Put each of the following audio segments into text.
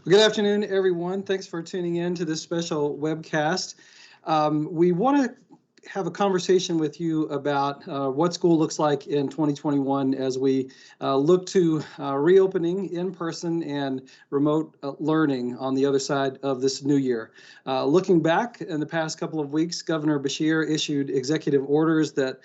Well, good afternoon, everyone. Thanks for tuning in to this special webcast. We want to have a conversation with you about what school looks like in 2021 as we look to reopening in person and remote learning on the other side of this new year. Looking back in the past couple of weeks, Governor Beshear issued executive orders that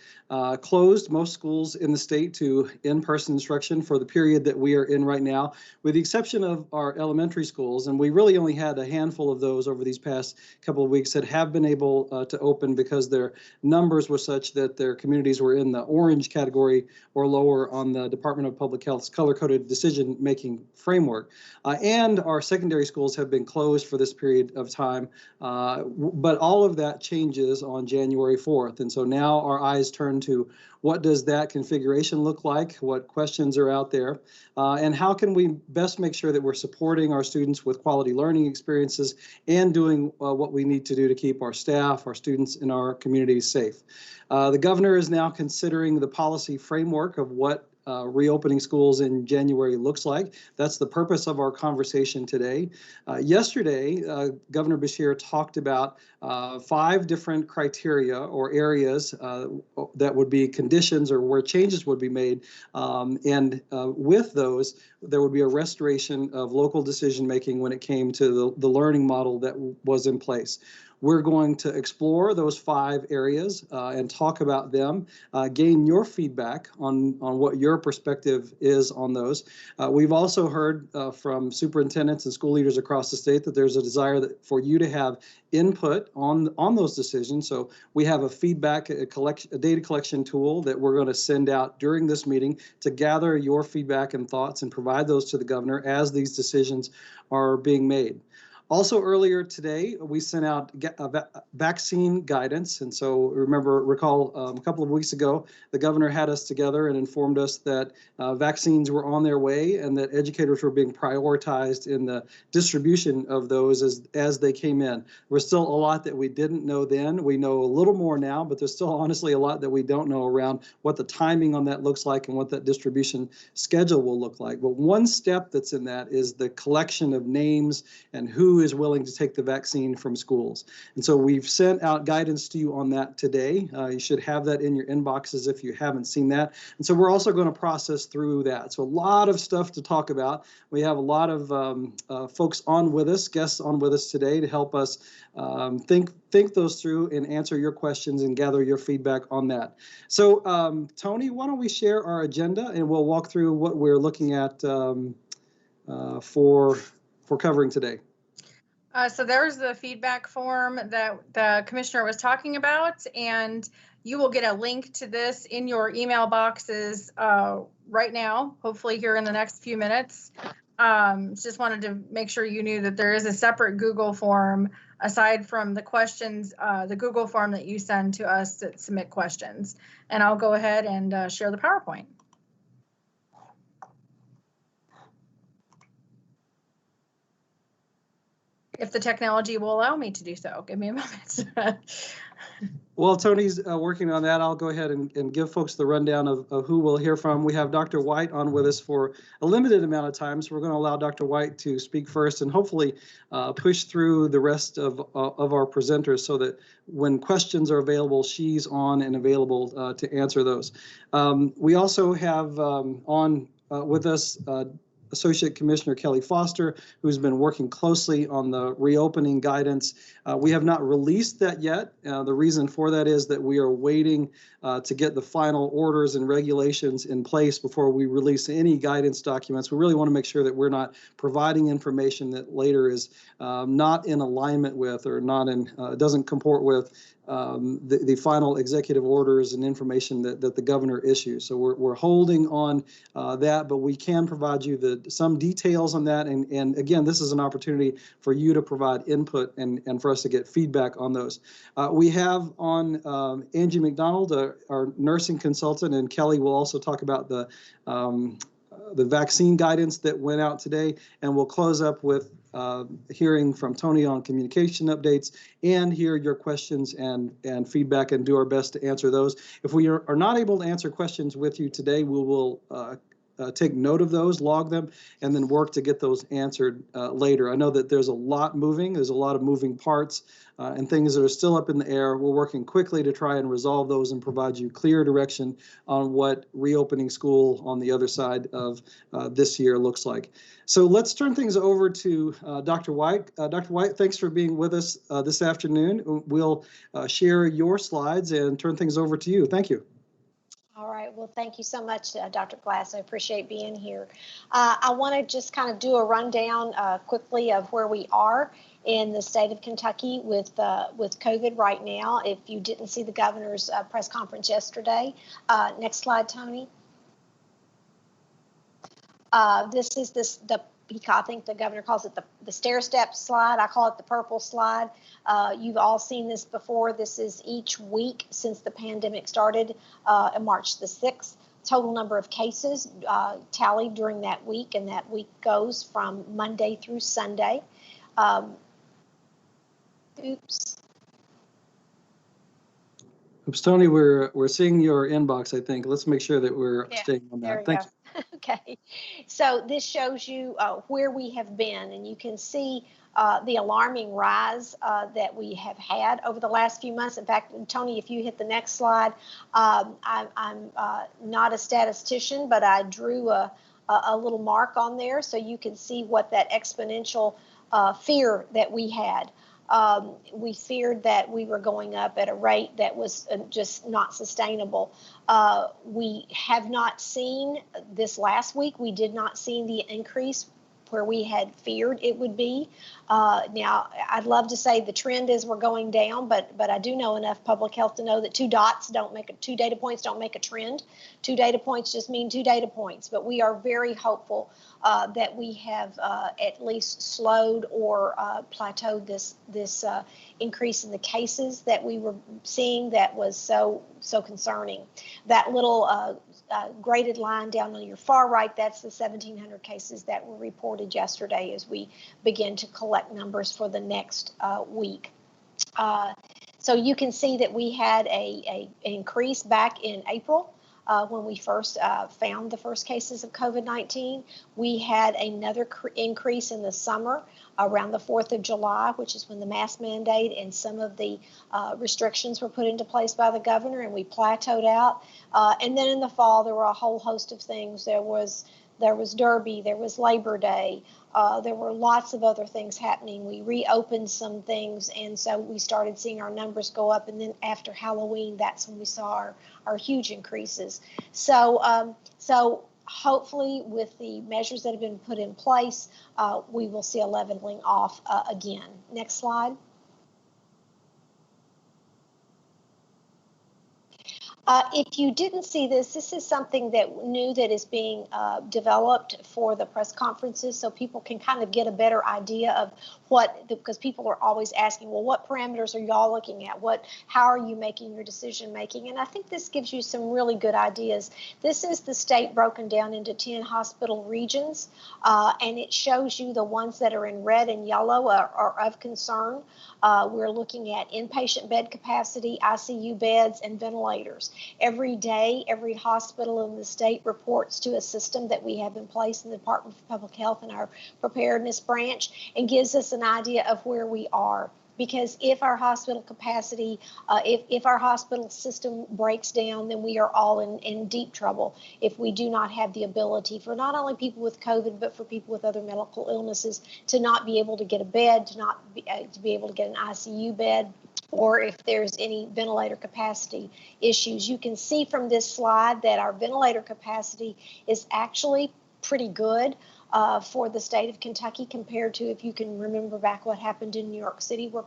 closed most schools in the state to in-person instruction for the period that we are in right now, with the exception of our elementary schools. And we really only had a handful of those over these past couple of weeks that have been able to open because their numbers were such that their communities were in the orange category or lower on the Department of Public Health's color-coded decision-making framework. And our secondary schools have been closed for this period of time, but all of that changes on January 4th. And so now our eyes turn to what does that configuration look like, what questions are out there, and how can we best make sure that we're supporting our students with quality learning experiences and doing what we need to do to keep our staff, our students, and our communities safe. The governor is now considering the policy framework of what reopening schools in January looks like. That's the purpose of our conversation today. Yesterday, Governor Beshear talked about 5 different criteria or areas that would be conditions or where changes would be made. And with those, there would be a restoration of local decision making when it came to the learning model that was in place. We're going to explore those 5 areas and talk about them, gain your feedback on what your perspective is on those. We've also heard from superintendents and school leaders across the state that there's a desire for you to have input on those decisions. So we have a feedback, a data collection tool that we're going to send out during this meeting to gather your feedback and thoughts and provide those to the governor as these decisions are being made. Also earlier today, we sent out vaccine guidance. And so recall a couple of weeks ago, the governor had us together and informed us that vaccines were on their way and that educators were being prioritized in the distribution of those as they came in. There's still a lot that we didn't know then. We know a little more now, but there's still honestly a lot that we don't know around what the timing on that looks like and what that distribution schedule will look like. But one step that's in that is the collection of names and who is willing to take the vaccine from schools. And so we've sent out guidance to you on that today. You should have that in your inboxes if you haven't seen that. And so we're also going to process through that. So a lot of stuff to talk about. We have a lot of folks on with us, guests on with us today to help us think those through and answer your questions and gather your feedback on that. So Tony, why don't we share our agenda and we'll walk through what we're looking at for covering today. So there's the feedback form that the commissioner was talking about, and you will get a link to this in your email boxes right now, hopefully here in the next few minutes. Just wanted to make sure you knew that there is a separate Google form aside from the questions, the Google form that you send to us to submit questions. And I'll go ahead and share the PowerPoint. If the technology will allow me to do so. Give me a moment. While Tony's working on that, I'll go ahead and give folks the rundown of who we'll hear from. We have Dr. White on with us for a limited amount of time, so we're going to allow Dr. White to speak first and hopefully push through the rest of our presenters so that when questions are available, she's on and available to answer those. We also have on with us Associate Commissioner Kelly Foster, who's been working closely on the reopening guidance. We have not released that yet. The reason for that is that we are waiting to get the final orders and regulations in place before we release any guidance documents. We really want to make sure that we're not providing information that later is not in alignment with or not in doesn't comport with the final executive orders and information that the governor issues. So we're holding on that, but we can provide you some details on that. And again, this is an opportunity for you to provide input and for us to get feedback on those. We have on Angie McDonald, our nursing consultant, and Kelly will also talk about the vaccine guidance that went out today, and we'll close up with hearing from Tony on communication updates and hear your questions and feedback and do our best to answer those. If we are not able to answer questions with you today, we will take note of those, log them, and then work to get those answered later. I know that there's a lot moving. There's a lot of moving parts and things that are still up in the air. We're working quickly to try and resolve those and provide you clear direction on what reopening school on the other side of this year looks like. So let's turn things over to Dr. White. Dr. White, thanks for being with us this afternoon. We'll share your slides and turn things over to you. Thank you. All right. Well, thank you so much, Dr. Glass. I appreciate being here. I want to just kind of do a rundown quickly of where we are in the state of Kentucky with COVID right now. If you didn't see the governor's press conference yesterday, next slide, Tony. This is I think the governor calls it the stair step slide. I call it the purple slide. You've all seen this before. This is each week since the pandemic started on March the 6th. Total number of cases tallied during that week, and that week goes from Monday through Sunday. Oops, Tony, we're seeing your inbox, I think. Let's make sure that we're staying on that. There we Thank go. you. Okay, so this shows you where we have been, and you can see the alarming rise that we have had over the last few months. In fact, Tony, if you hit the next slide, I'm not a statistician, but I drew a little mark on there so you can see what that exponential fear that we had. We feared that we were going up at a rate that was just not sustainable. We have not seen this last week. We did not see the increase where we had feared it would be. Now, I'd love to say the trend is we're going down, but I do know enough public health to know that two data points don't make a trend. 2 data points just mean 2 data points. But we are very hopeful that we have at least slowed or plateaued this increase in the cases that we were seeing that was so concerning. That little graded line down on your far right, that's the 1,700 cases that were reported yesterday as we begin to collect numbers for the next week. So you can see that we had an increase back in April when we first found the first cases of COVID-19. We had another increase in the summer around the 4th of July, which is when the mask mandate and some of the restrictions were put into place by the governor, and we plateaued out. And then in the fall, there were a whole host of things. There was Derby, there was Labor Day, there were lots of other things happening. We reopened some things, and so we started seeing our numbers go up. And then after Halloween, that's when we saw our huge increases. So hopefully with the measures that have been put in place, we will see a leveling off again. Next slide. If you didn't see this is something that is being developed for the press conferences, so people can kind of get a better idea of because people are always asking, well, what parameters are y'all looking at? How are you making your decision making? And I think this gives you some really good ideas. This is the state broken down into 10 hospital regions, and it shows you the ones that are in red and yellow are of concern. We're looking at inpatient bed capacity, ICU beds, and ventilators. Every day, every hospital in the state reports to a system that we have in place in the Department of Public Health and our preparedness branch, and gives us an idea of where we are. Because if our hospital capacity, if our hospital system breaks down, then we are all in deep trouble if we do not have the ability for not only people with COVID, but for people with other medical illnesses to not be able to get a bed, to be able to get an ICU bed, or if there's any ventilator capacity issues. You can see from this slide that our ventilator capacity is actually pretty good for the state of Kentucky compared to, if you can remember back what happened in New York City, where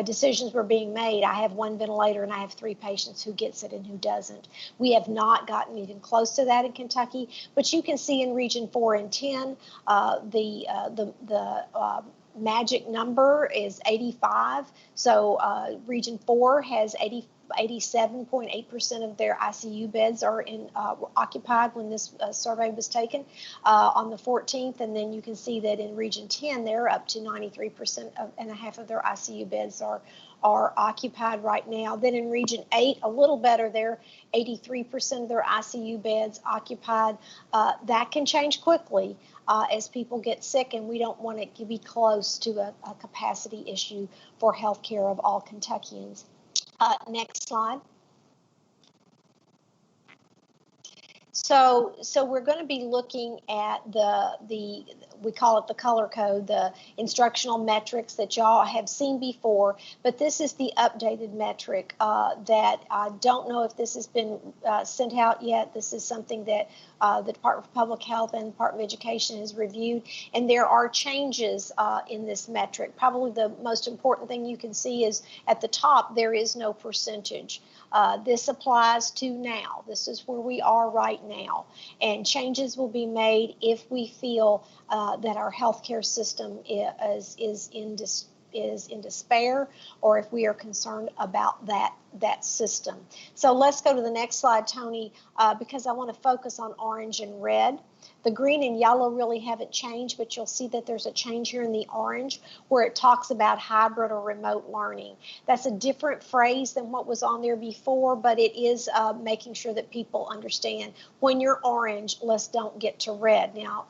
decisions were being made. I have 1 ventilator and I have 3 patients, who gets it and who doesn't. We have not gotten even close to that in Kentucky, but you can see in region 4 and 10, the magic number is 85. So region 4 has 87.8% of their ICU beds are occupied when this survey was taken on the 14th. And then you can see that in region 10, they're up to 93% and a half of their ICU beds are are occupied right now. Then in Region 8, a little better there, 83% of their ICU beds occupied. That can change quickly as people get sick, and we don't want it to be close to a capacity issue for healthcare of all Kentuckians. Next slide. So we're going to be looking at we call it the color code, the instructional metrics that y'all have seen before, but this is the updated metric that I don't know if this has been sent out yet. This is something that the Department of Public Health and the Department of Education has reviewed, and there are changes in this metric. Probably the most important thing you can see is at the top, there is no percentage. This applies to now. This is where we are right now. And changes will be made if we feel that our healthcare system is in despair, or if we are concerned about that system. So let's go to the next slide, Tony, because I want to focus on orange and red. The green and yellow really haven't changed, but you'll see that there's a change here in the orange where it talks about hybrid or remote learning. That's a different phrase than what was on there before, but it is making sure that people understand when you're orange, let's don't get to red. Now,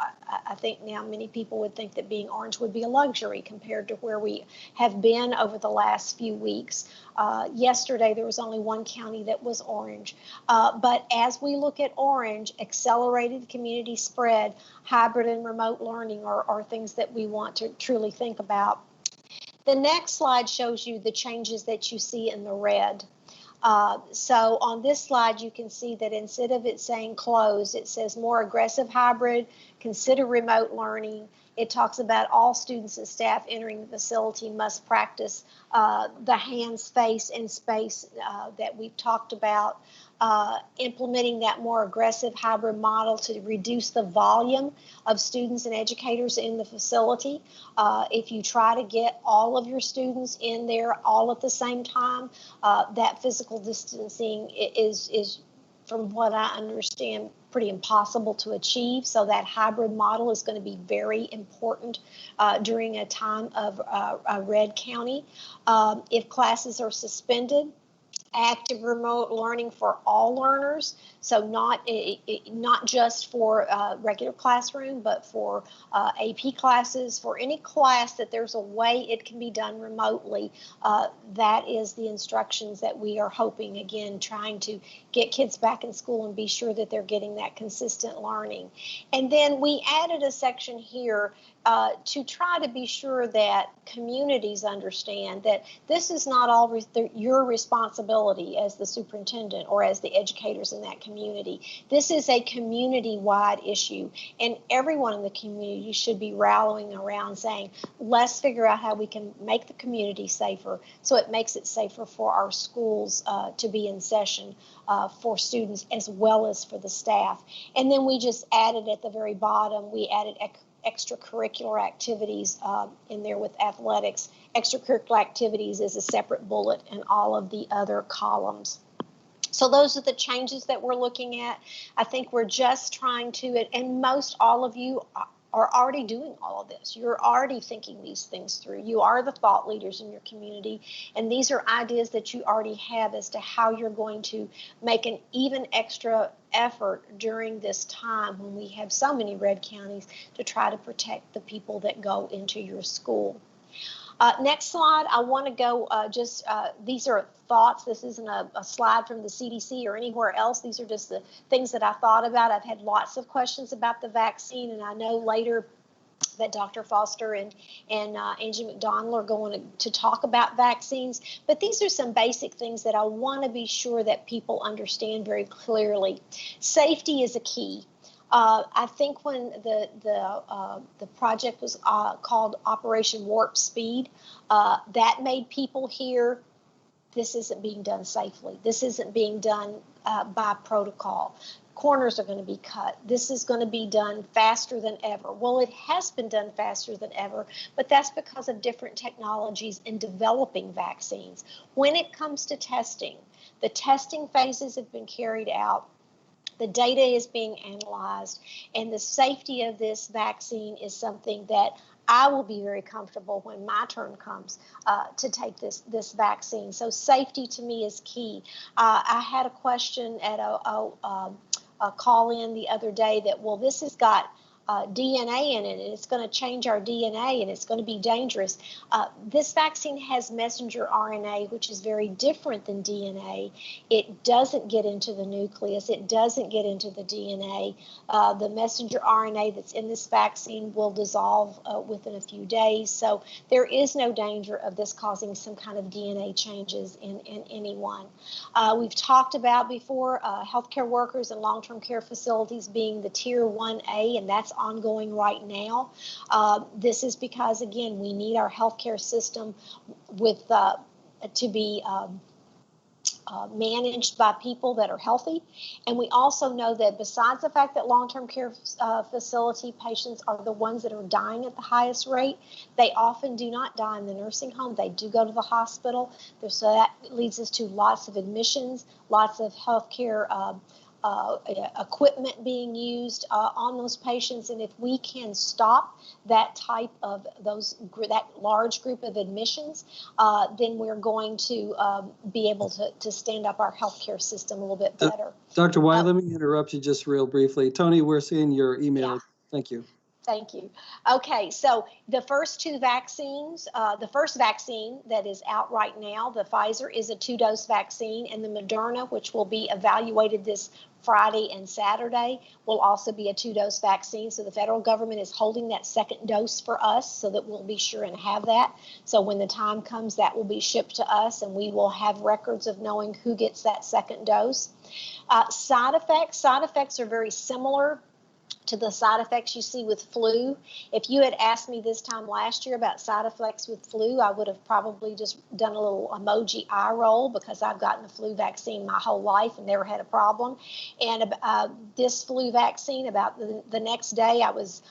I think now many people would think that being orange would be a luxury compared to where we have been over the last few weeks. Yesterday, there was only one county that was orange. But as we look at orange, accelerated community spread, hybrid and remote learning are things that we want to truly think about. The next slide shows you the changes that you see in the red. So on this slide, you can see that instead of it saying closed, it says more aggressive hybrid, consider remote learning. It talks about all students and staff entering the facility must practice the hands, face, and space that we've talked about. Implementing that more aggressive hybrid model to reduce the volume of students and educators in the facility. If you try to get all of your students in there all at the same time, that physical distancing is, from what I understand, pretty impossible to achieve. So that hybrid model is going to be very important during a time of a red county. If classes are suspended, active remote learning for all learners, so not just for regular classroom, but for AP classes, for any class that there's a way it can be done remotely. That is the instructions that we are hoping, again, trying to get kids back in school and be sure that they're getting that consistent learning. And then we added a section here to try to be sure that communities understand that this is not all your responsibility as the superintendent or as the educators in that community. This is a community-wide issue, and everyone in the community should be rallying around saying, let's figure out how we can make the community safer, so it makes it safer for our schools to be in session for students as well as for the staff. And then we just added at the very bottom, we added extracurricular activities in there with athletics. Extracurricular activities is a separate bullet in all of the other columns. So those are the changes that we're looking at. I think we're just trying to, and most all of you are already doing all of this. You're already thinking these things through. You are the thought leaders in your community, and these are ideas that you already have as to how you're going to make an even extra effort during this time when we have so many red counties to try to protect the people that go into your school. Next slide, I want to go these are thoughts. This isn't a slide from the CDC or anywhere else. These are just the things that I thought about. I've had lots of questions about the vaccine, and I know later that Dr. Foster and Angie McDonald are going to talk about vaccines. But these are some basic things that I want to be sure that people understand very clearly. Safety is a key. I think when the project was called Operation Warp Speed, that made people hear, this isn't being done safely. This isn't being done by protocol. Corners are going to be cut. This is going to be done faster than ever. Well, it has been done faster than ever, but that's because of different technologies in developing vaccines. When it comes to testing, the testing phases have been carried out. The data is being analyzed, and the safety of this vaccine is something that I will be very comfortable when my turn comes to take this vaccine. So safety to me is key. I had a question at a call-in the other day that, well, this has got DNA in it, and it's going to change our DNA, and it's going to be dangerous. This vaccine has messenger RNA, which is very different than DNA. It doesn't get into the nucleus. It doesn't get into the DNA. The messenger RNA that's in this vaccine will dissolve within a few days. So there is no danger of this causing some kind of DNA changes in anyone. We've talked about before healthcare workers and long-term care facilities being the Tier 1A, and that's ongoing right now. This is because, again, we need our healthcare system to be managed by people that are healthy. And we also know that besides the fact that long-term care facility patients are the ones that are dying at the highest rate, they often do not die in the nursing home. They do go to the hospital. So that leads us to lots of admissions, lots of healthcare equipment being used on those patients, and if we can stop that type of that large group of admissions, then we're going to be able to stand up our healthcare system a little bit better. Dr. White, let me interrupt you just real briefly. Tony, we're seeing your email. Yeah. Thank you. Thank you. Okay, so the first two vaccines, the first vaccine that is out right now, the Pfizer, is a 2-dose vaccine, and the Moderna, which will be evaluated this Friday and Saturday, will also be a 2-dose vaccine. So the federal government is holding that second dose for us so that we'll be sure and have that. So when the time comes, that will be shipped to us, and we will have records of knowing who gets that second dose. Side effects are very similar to the side effects you see with flu. If you had asked me this time last year about side effects with flu, I would have probably just done a little emoji eye roll, because I've gotten a flu vaccine my whole life and never had a problem. And this flu vaccine, about the next day, I was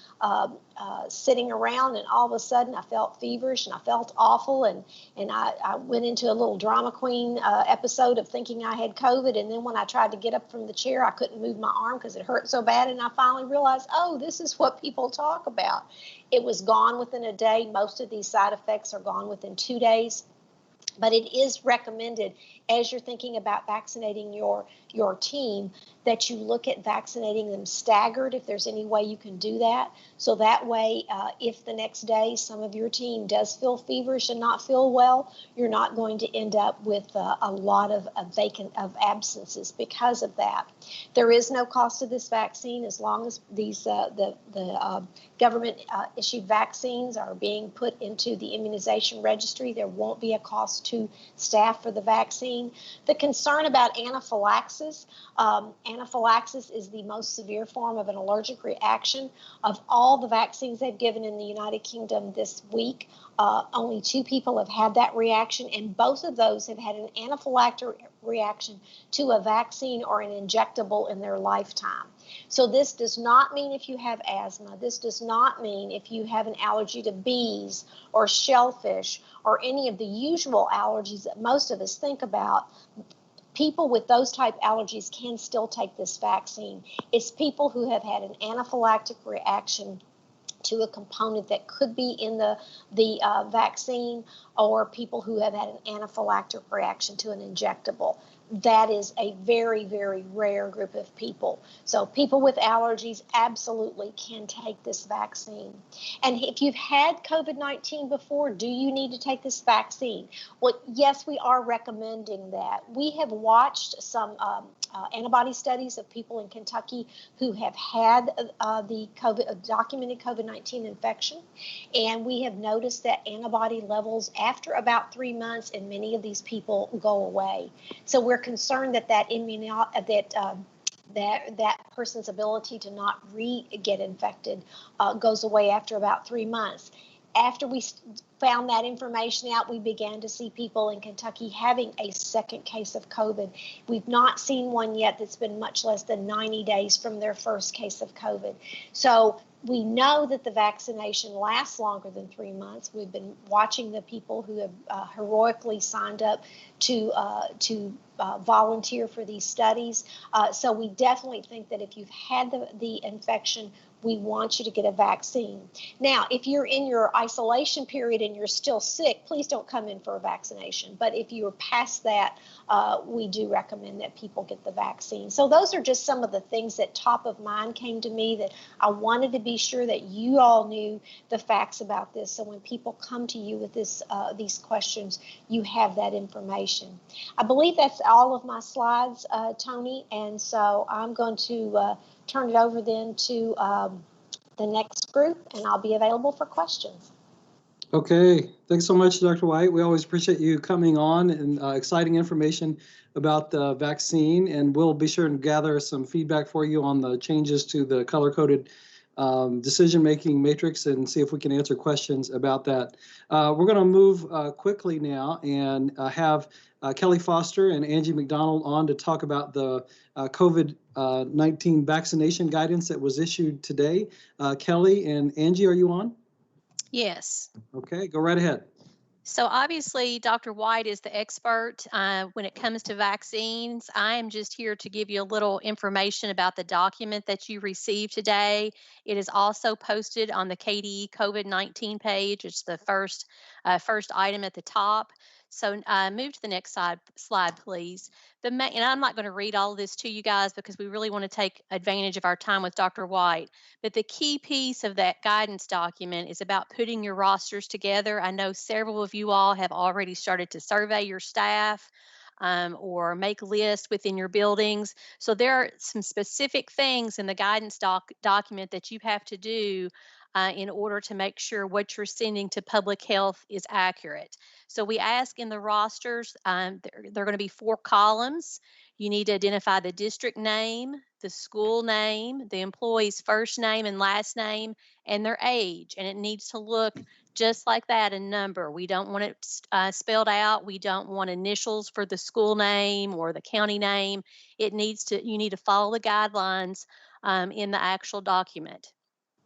sitting around, and all of a sudden I felt feverish and I felt awful, and I went into a little drama queen episode of thinking I had COVID. And then when I tried to get up from the chair, I couldn't move my arm because it hurt so bad, and I finally realized, oh, this is what people talk about. It was gone within a day. Most of these side effects are gone within 2 days. But it is recommended, as you're thinking about vaccinating your team, that you look at vaccinating them staggered, if there's any way you can do that. So that way, if the next day some of your team does feel feverish and not feel well, you're not going to end up with a lot of absences because of that. There is no cost to this vaccine as long as these the government issued vaccines are being put into the immunization registry. There won't be a cost to staff for the vaccine. The concern about anaphylaxis, anaphylaxis is the most severe form of an allergic reaction. Of all the vaccines they've given in the United Kingdom this week, only 2 people have had that reaction, and both of those have had an anaphylactic reaction to a vaccine or an injectable in their lifetime. So this does not mean if you have asthma, this does not mean if you have an allergy to bees or shellfish or any of the usual allergies that most of us think about. People with those type allergies can still take this vaccine. It's people who have had an anaphylactic reaction to a component that could be in the vaccine, or people who have had an anaphylactic reaction to an injectable. That is a very, very rare group of people. So people with allergies absolutely can take this vaccine. And if you've had COVID-19 before, do you need to take this vaccine? Well, yes, we are recommending that. We have watched some antibody studies of people in Kentucky who have had the documented COVID-19 infection, and we have noticed that antibody levels after about 3 months in many of these people go away. So we're concerned that that person's ability to not get infected goes away after about 3 months. After we found that information out, we began to see people in Kentucky having a second case of COVID. We've not seen one yet that's been much less than 90 days from their first case of COVID. So we know that the vaccination lasts longer than 3 months. We've been watching the people who have heroically signed up to volunteer for these studies. So we definitely think that if you've had the infection, we want you to get a vaccine. Now, if you're in your isolation period and you're still sick, please don't come in for a vaccination. But if you're past that, we do recommend that people get the vaccine. So those are just some of the things that top of mind came to me that I wanted to be sure that you all knew the facts about this. So when people come to you with these questions, you have that information. I believe that's all of my slides, Tony. And so I'm going to turn it over then to the next group, and I'll be available for questions. Okay, thanks so much, Dr. White. We always appreciate you coming on and exciting information about the vaccine, and we'll be sure to gather some feedback for you on the changes to the color-coded decision-making matrix and see if we can answer questions about that. We're going to move quickly now and have Kelly Foster and Angie McDonald on to talk about the COVID-19 vaccination guidance that was issued today. Kelly and Angie, are you on? Yes. Okay, go right ahead. So obviously, Dr. White is the expert when it comes to vaccines. I am just here to give you a little information about the document that you received today. It is also posted on the KDE COVID-19 page. It's the first item at the top. So move to the next slide, please. And I'm not going to read all of this to you guys because we really want to take advantage of our time with Dr. White. But the key piece of that guidance document is about putting your rosters together. I know several of you all have already started to survey your staff or make lists within your buildings. So there are some specific things in the guidance document that you have to do in order to make sure what you're sending to public health is accurate. So we ask in the rosters, there are going to be 4 columns. You need to identify the district name, the school name, the employee's first name and last name, and their age. And it needs to look just like that, a number. We don't want it spelled out. We don't want initials for the school name or the county name. You need to follow the guidelines in the actual document.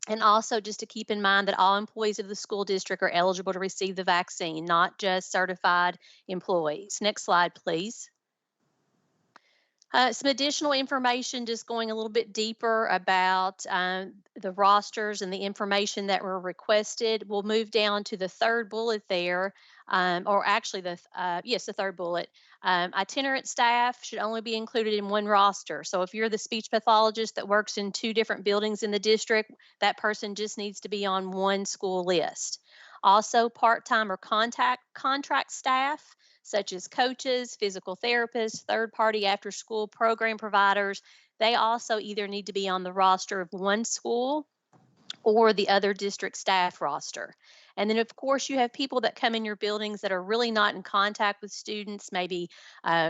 And also just to keep in mind that all employees of the school district are eligible to receive the vaccine, not just certified employees. Next slide, please. Some additional information, just going a little bit deeper about the rosters and the information that were requested. We'll move down to the third bullet there, or actually the third bullet. Itinerant staff should only be included in one roster. So if you're the speech pathologist that works in 2 different buildings in the district, that person just needs to be on one school list. Also, part-time or contract staff, such as coaches, physical therapists, third-party after-school program providers, they also either need to be on the roster of one school or the other district staff roster. And then, of course, you have people that come in your buildings that are really not in contact with students, maybe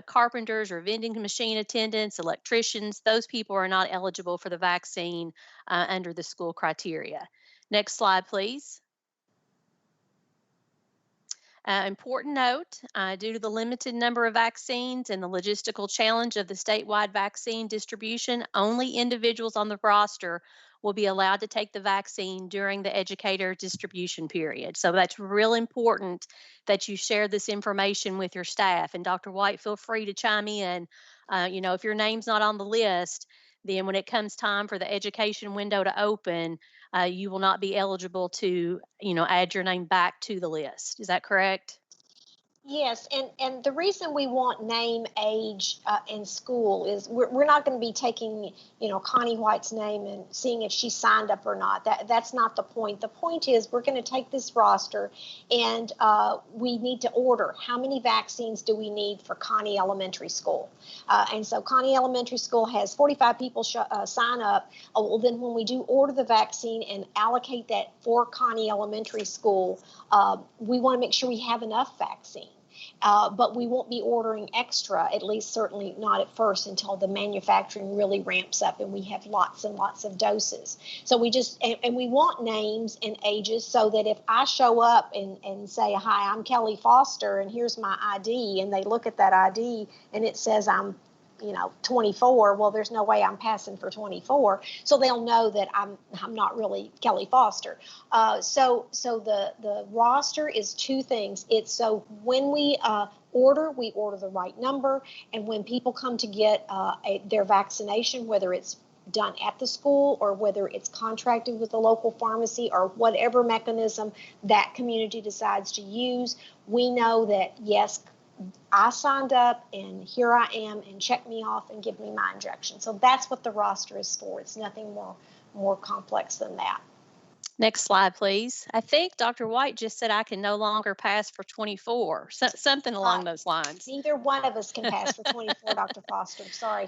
carpenters or vending machine attendants, electricians. Those people are not eligible for the vaccine under the school criteria. Next slide, please. Important note, due to the limited number of vaccines and the logistical challenge of the statewide vaccine distribution, only individuals on the roster will be allowed to take the vaccine during the educator distribution period. So that's real important that you share this information with your staff. And Dr. White, feel free to chime in. If your name's not on the list, then when it comes time for the education window to open, you will not be eligible to, add your name back to the list. Is that correct? Yes, and the reason we want name, age, in school is we're not going to be taking, Connie White's name and seeing if she signed up or not. That's not the point. The point is we're going to take this roster and we need to order how many vaccines do we need for Connie Elementary School. And so Connie Elementary School has 45 people sign up. Well, then when we do order the vaccine and allocate that for Connie Elementary School, we want to make sure we have enough vaccine. But we won't be ordering extra, at least certainly not at first, until the manufacturing really ramps up and we have lots and lots of doses. So we we want names and ages so that if I show up and say, hi, I'm Kelly Foster and here's my ID, and they look at that ID and it says I'm 24, well, there's no way I'm passing for 24. So they'll know that I'm not really Kelly Foster. So the roster is 2 things. It's so when we order the right number, and when people come to get their vaccination, whether it's done at the school or whether it's contracted with a local pharmacy or whatever mechanism that community decides to use, we know that, yes, I signed up and here I am, and check me off and give me my injection. So that's what the roster is for. It's nothing more complex than that. Next slide, please. I think Dr. White just said I can no longer pass for 24, something along those lines. Neither one of us can pass for 24, Dr. Foster. Sorry.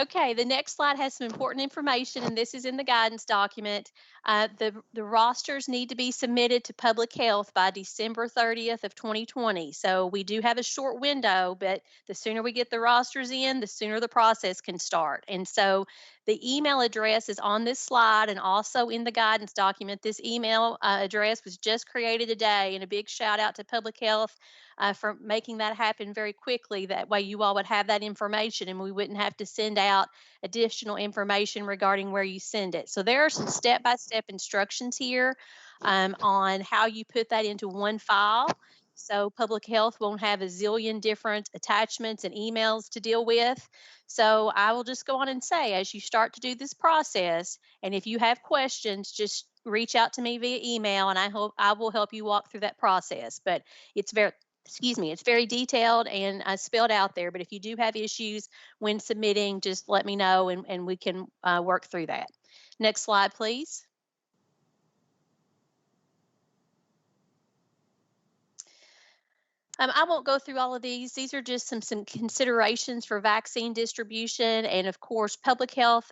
Okay, the next slide has some important information, and this is in the guidance document. The rosters need to be submitted to Public Health by December 30th of 2020. So we do have a short window, but the sooner we get the rosters in, the sooner the process can start. And so the email address is on this slide and also in the guidance document. This email address was just created today, and a big shout out to Public Health for making that happen very quickly. That way you all would have that information and we wouldn't have to send out additional information regarding where you send it. So there are some step-by-step instructions here on how you put that into one file. So Public Health won't have a zillion different attachments and emails to deal with. So I will just go on and say, as you start to do this process, and if you have questions, just reach out to me via email, and I will help you walk through that process. But it's very detailed and spelled out there. But if you do have issues when submitting, just let me know and we can work through that. Next slide, please. I won't go through all of these. These are just some considerations for vaccine distribution. And of course, Public Health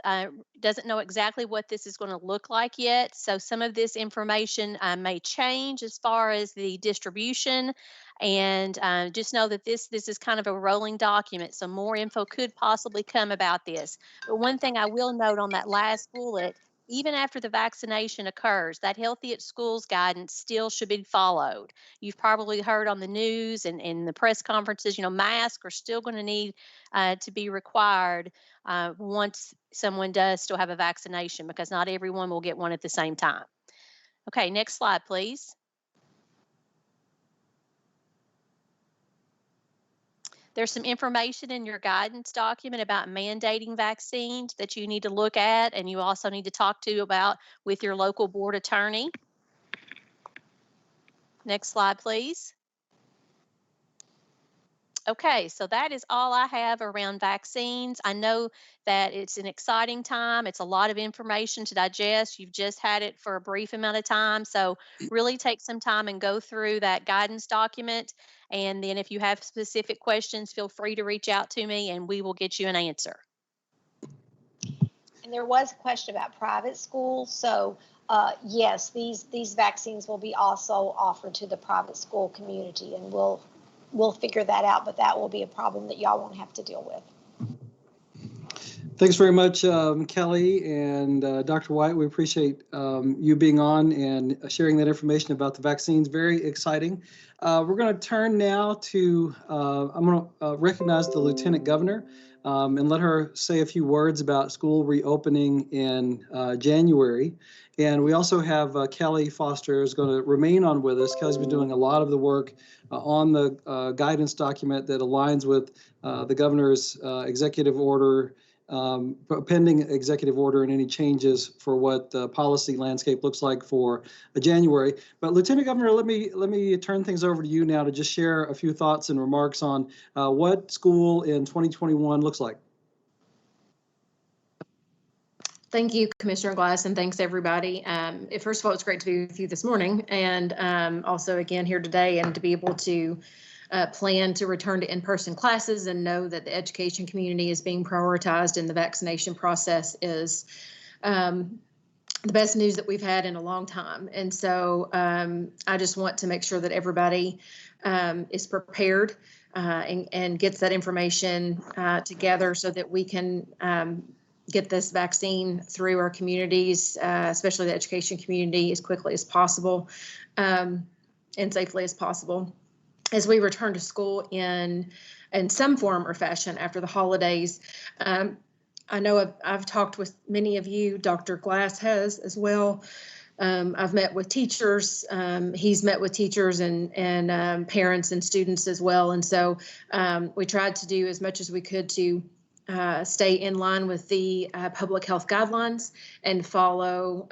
doesn't know exactly what this is going to look like yet. So some of this information may change as far as the distribution. And just know that this is kind of a rolling document. So more info could possibly come about this. But one thing I will note on that last bullet, even after the vaccination occurs, that Healthy at Schools guidance still should be followed. You've probably heard on the news and in the press conferences, masks are still going to need to be required once someone does still have a vaccination, because not everyone will get one at the same time. Okay, next slide, please. There's some information in your guidance document about mandating vaccines that you need to look at, and you also need to talk about with your local board attorney. Next slide, please. Okay, so that is all I have around vaccines. I know that it's an exciting time. It's a lot of information to digest. You've just had it for a brief amount of time. So really take some time and go through that guidance document. And then if you have specific questions, feel free to reach out to me and we will get you an answer. And there was a question about private schools. So yes, these vaccines will be also offered to the private school community, and we'll figure that out, but that will be a problem that y'all won't have to deal with. Thanks very much, Kelly and Dr. White. We appreciate you being on and sharing that information about the vaccines. Very exciting. We're going to turn now to, I'm going to recognize the Lieutenant Governor and let her say a few words about school reopening in January. And we also have Kelly Foster is going to remain on with us. Kelly's been doing a lot of the work on the guidance document that aligns with the governor's executive order, pending executive order, and any changes for what the policy landscape looks like for January. But Lieutenant Governor, let me turn things over to you now to just share a few thoughts and remarks on what school in 2021 looks like. Thank you, Commissioner Glass, and thanks everybody. First of all, it's great to be with you this morning, and also again here today, and to be able to plan to return to in-person classes and know that the education community is being prioritized and the vaccination process is the best news that we've had in a long time. And so I just want to make sure that everybody is prepared and gets that information together so that we can get this vaccine through our communities, especially the education community, as quickly as possible and safely as possible. As we return to school in some form or fashion after the holidays, I know I've talked with many of you, Dr. Glass has as well. I've met with teachers, he's met with teachers and parents and students as well. And so we tried to do as much as we could to stay in line with the public health guidelines and follow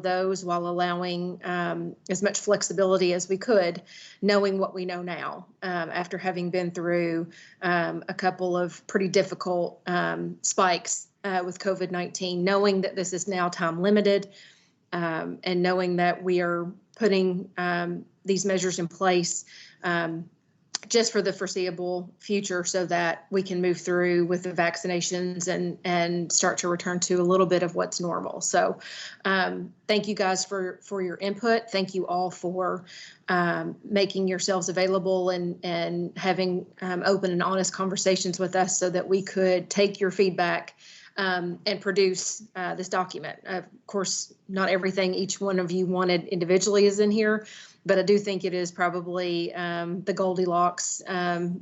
those while allowing as much flexibility as we could, knowing what we know now after having been through a couple of pretty difficult spikes with COVID-19, knowing that this is now time limited and knowing that we are putting these measures in place just for the foreseeable future so that we can move through with the vaccinations and start to return to a little bit of what's normal. So thank you guys for your input. Thank you all for making yourselves available and having open and honest conversations with us so that we could take your feedback and produce this document. Of course, not everything each one of you wanted individually is in here, but I do think it is probably the Goldilocks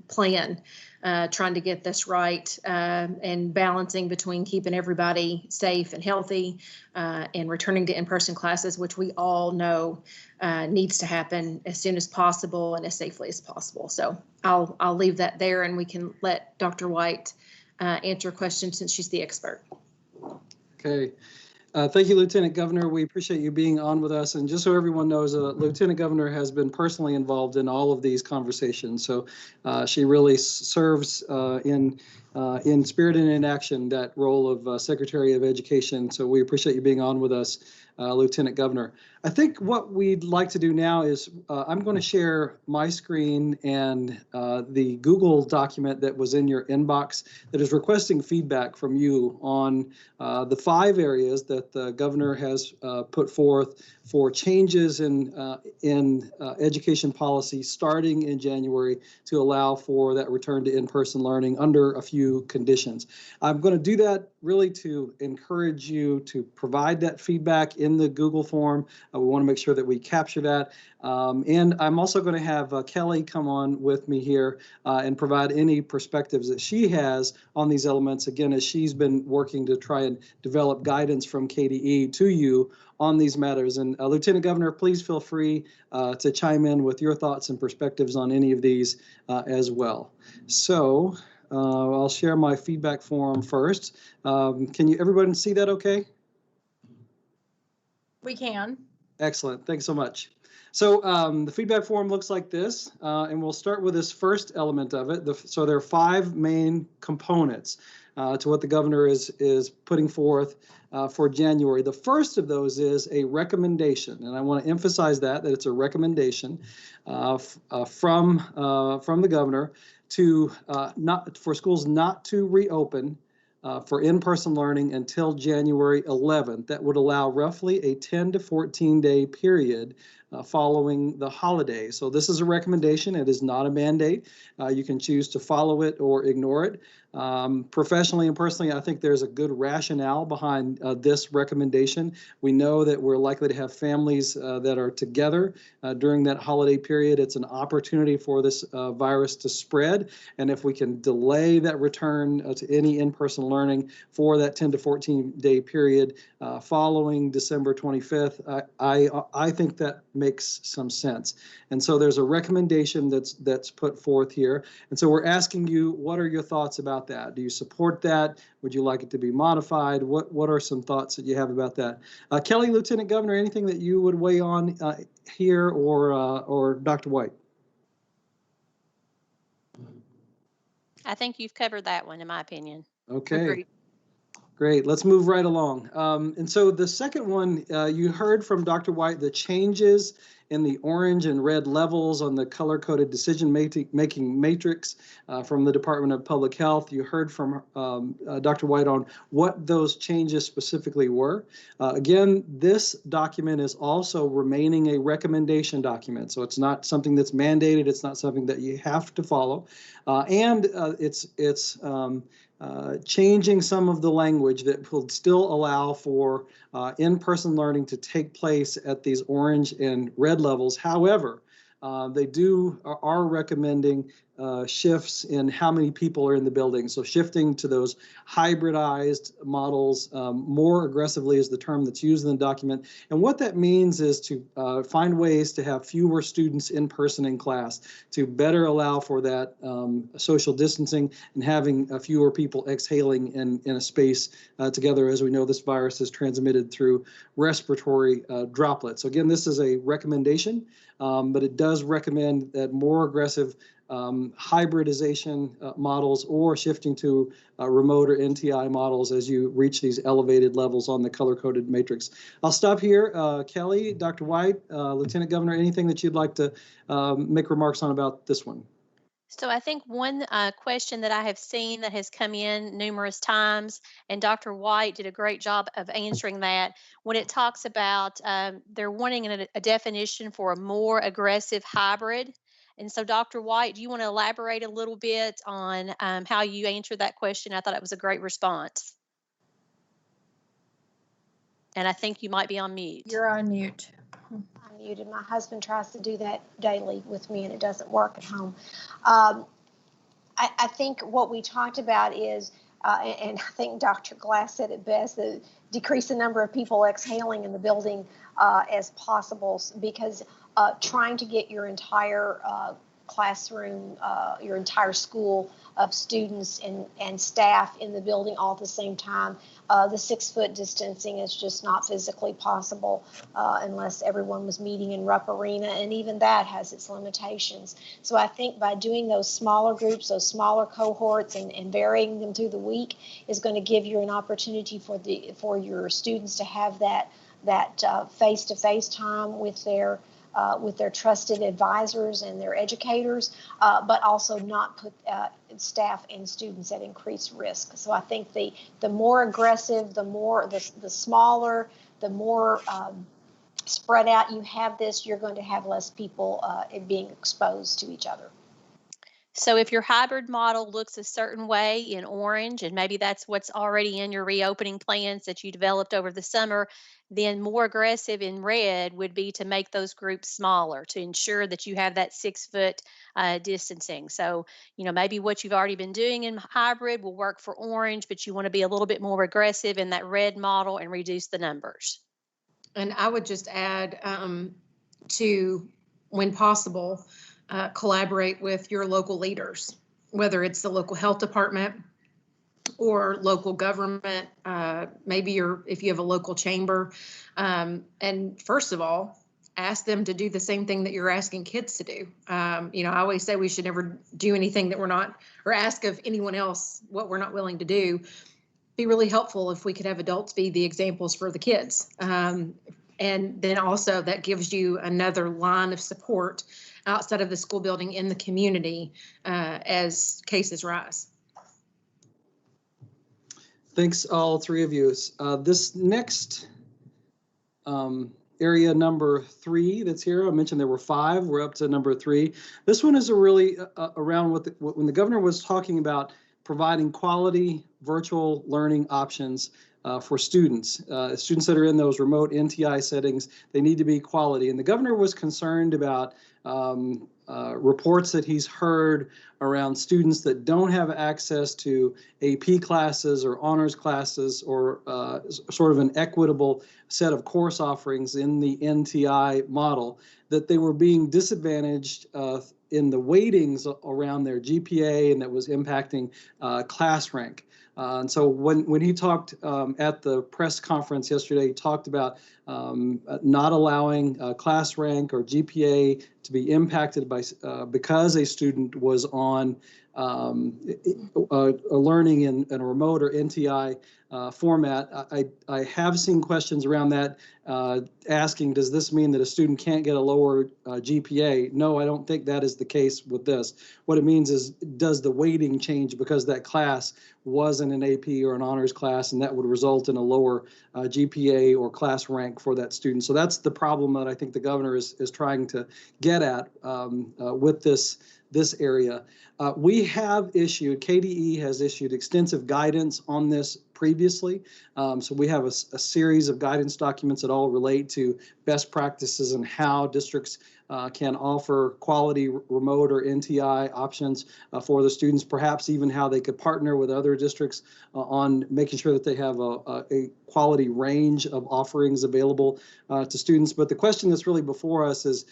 plan, trying to get this right and balancing between keeping everybody safe and healthy and returning to in-person classes, which we all know needs to happen as soon as possible and as safely as possible. So I'll leave that there, and we can let Dr. White answer questions since she's the expert. Okay. Thank you, Lieutenant Governor. We appreciate you being on with us. And just so everyone knows, Lieutenant Governor has been personally involved in all of these conversations. So she really serves in spirit and in action that role of Secretary of Education. So we appreciate you being on with us, Lieutenant Governor. I think what we'd like to do now is I'm going to share my screen and the Google document that was in your inbox that is requesting feedback from you on the 5 areas that the governor has put forth for changes in education policy starting in January to allow for that return to in-person learning under a few conditions. I'm going to do that really to encourage you to provide that feedback in the Google form. We want to make sure that we capture that. And I'm also going to have Kelly come on with me here and provide any perspectives that she has on these elements, again, as she's been working to try and develop guidance from KDE to you on these matters. And Lieutenant Governor, please feel free to chime in with your thoughts and perspectives on any of these as well. So I'll share my feedback form first. Can everybody see that okay? We can. Excellent. Thanks so much. So the feedback form looks like this, and we'll start with this first element of it. So there are 5 main components to what the governor is putting forth for January. The first of those is a recommendation, and I want to emphasize that it's a recommendation from the governor to for schools not to reopen for in-person learning until January 11th. That would allow roughly a 10 to 14 day period following the holiday. So this is a recommendation. It is not a mandate. You can choose to follow it or ignore it. Professionally and personally, I think there's a good rationale behind this recommendation. We know that we're likely to have families that are together during that holiday period. It's an opportunity for this virus to spread. And if we can delay that return to any in-person learning for that 10 to 14 day period following December 25th, I think that makes some sense. And so there's a recommendation that's put forth here. And so we're asking you, what are your thoughts about that? Do you support that? Would you like it to be modified? What are some thoughts that you have about that? Kelly, Lieutenant Governor, anything that you would weigh on here, or Dr. White? I think you've covered that one, in my opinion. Okay. Agreed. Great. Let's move right along. And so the second one, you heard from Dr. White, the changes in the orange and red levels on the color-coded decision-making matrix from the Department of Public Health. You heard from Dr. White on what those changes specifically were. Again, this document is also remaining a recommendation document, so it's not something that's mandated. It's not something that you have to follow, and it's changing some of the language that will still allow for in-person learning to take place at these orange and red levels. However, they are recommending shifts in how many people are in the building. So shifting to those hybridized models more aggressively is the term that's used in the document. And what that means is to find ways to have fewer students in person in class, to better allow for that social distancing and having fewer people exhaling in a space together. As we know, this virus is transmitted through respiratory droplets. So again, this is a recommendation, but it does recommend that more aggressive hybridization models or shifting to remote or NTI models as you reach these elevated levels on the color-coded matrix. I'll stop here. Kelly, Dr. White, Lieutenant Governor, anything that you'd like to make remarks on about this one? So I think one question that I have seen that has come in numerous times, and Dr. White did a great job of answering that, when it talks about they're wanting a definition for a more aggressive hybrid. And so, Dr. White, do you want to elaborate a little bit on how you answered that question? I thought it was a great response. And I think you might be on mute. You're on mute. I'm muted. My husband tries to do that daily with me, and it doesn't work at home. I think what we talked about is, and I think Dr. Glass said it best, the decrease the number of people exhaling in the building as possible, because trying to get your entire classroom, your entire school of students and staff in the building all at the same time, the 6-foot distancing is just not physically possible unless everyone was meeting in Rupp Arena, and even that has its limitations. So I think by doing those smaller groups, those smaller cohorts, and varying them through the week is going to give you an opportunity for your students to have that face-to-face time with their trusted advisors and their educators, but also not put staff and students at increased risk. So I think the more aggressive, the smaller, the more spread out you have this, you're going to have less people being exposed to each other. So if your hybrid model looks a certain way in orange, and maybe that's what's already in your reopening plans that you developed over the summer, then more aggressive in red would be to make those groups smaller to ensure that you have that 6-foot distancing. So, maybe what you've already been doing in hybrid will work for orange, but you want to be a little bit more aggressive in that red model and reduce the numbers. And I would just add to, when possible, collaborate with your local leaders, whether it's the local health department or local government, maybe if you have a local chamber. And first of all, ask them to do the same thing that you're asking kids to do. I always say we should never do anything that we're not, or ask of anyone else what we're not willing to do. Be really helpful if we could have adults be the examples for the kids. And then also that gives you another line of support outside of the school building in the community as cases rise. Thanks, all three of you. This next area number 3 that's here, I mentioned there were 5. We're up to number 3. This one is really around when the governor was talking about providing quality virtual learning options for students. Students that are in those remote NTI settings, they need to be quality. And the governor was concerned about reports that he's heard around students that don't have access to AP classes or honors classes or sort of an equitable set of course offerings in the NTI model, that they were being disadvantaged in the weightings around their GPA, and that was impacting class rank. And so when he talked at the press conference yesterday, he talked about not allowing class rank or GPA to be impacted by because a student was on learning in a remote or NTI format. I have seen questions around that asking, does this mean that a student can't get a lower GPA? No, I don't think that is the case with this. What it means is, does the weighting change because that class wasn't an AP or an honors class, and that would result in a lower GPA or class rank for that student? So that's the problem that I think the governor is trying to get at with this this area. We have issued, KDE has issued extensive guidance on this previously. So we have a series of guidance documents that all relate to best practices and how districts can offer quality remote or NTI options for the students, perhaps even how they could partner with other districts on making sure that they have a quality range of offerings available to students. But the question that's really before us is,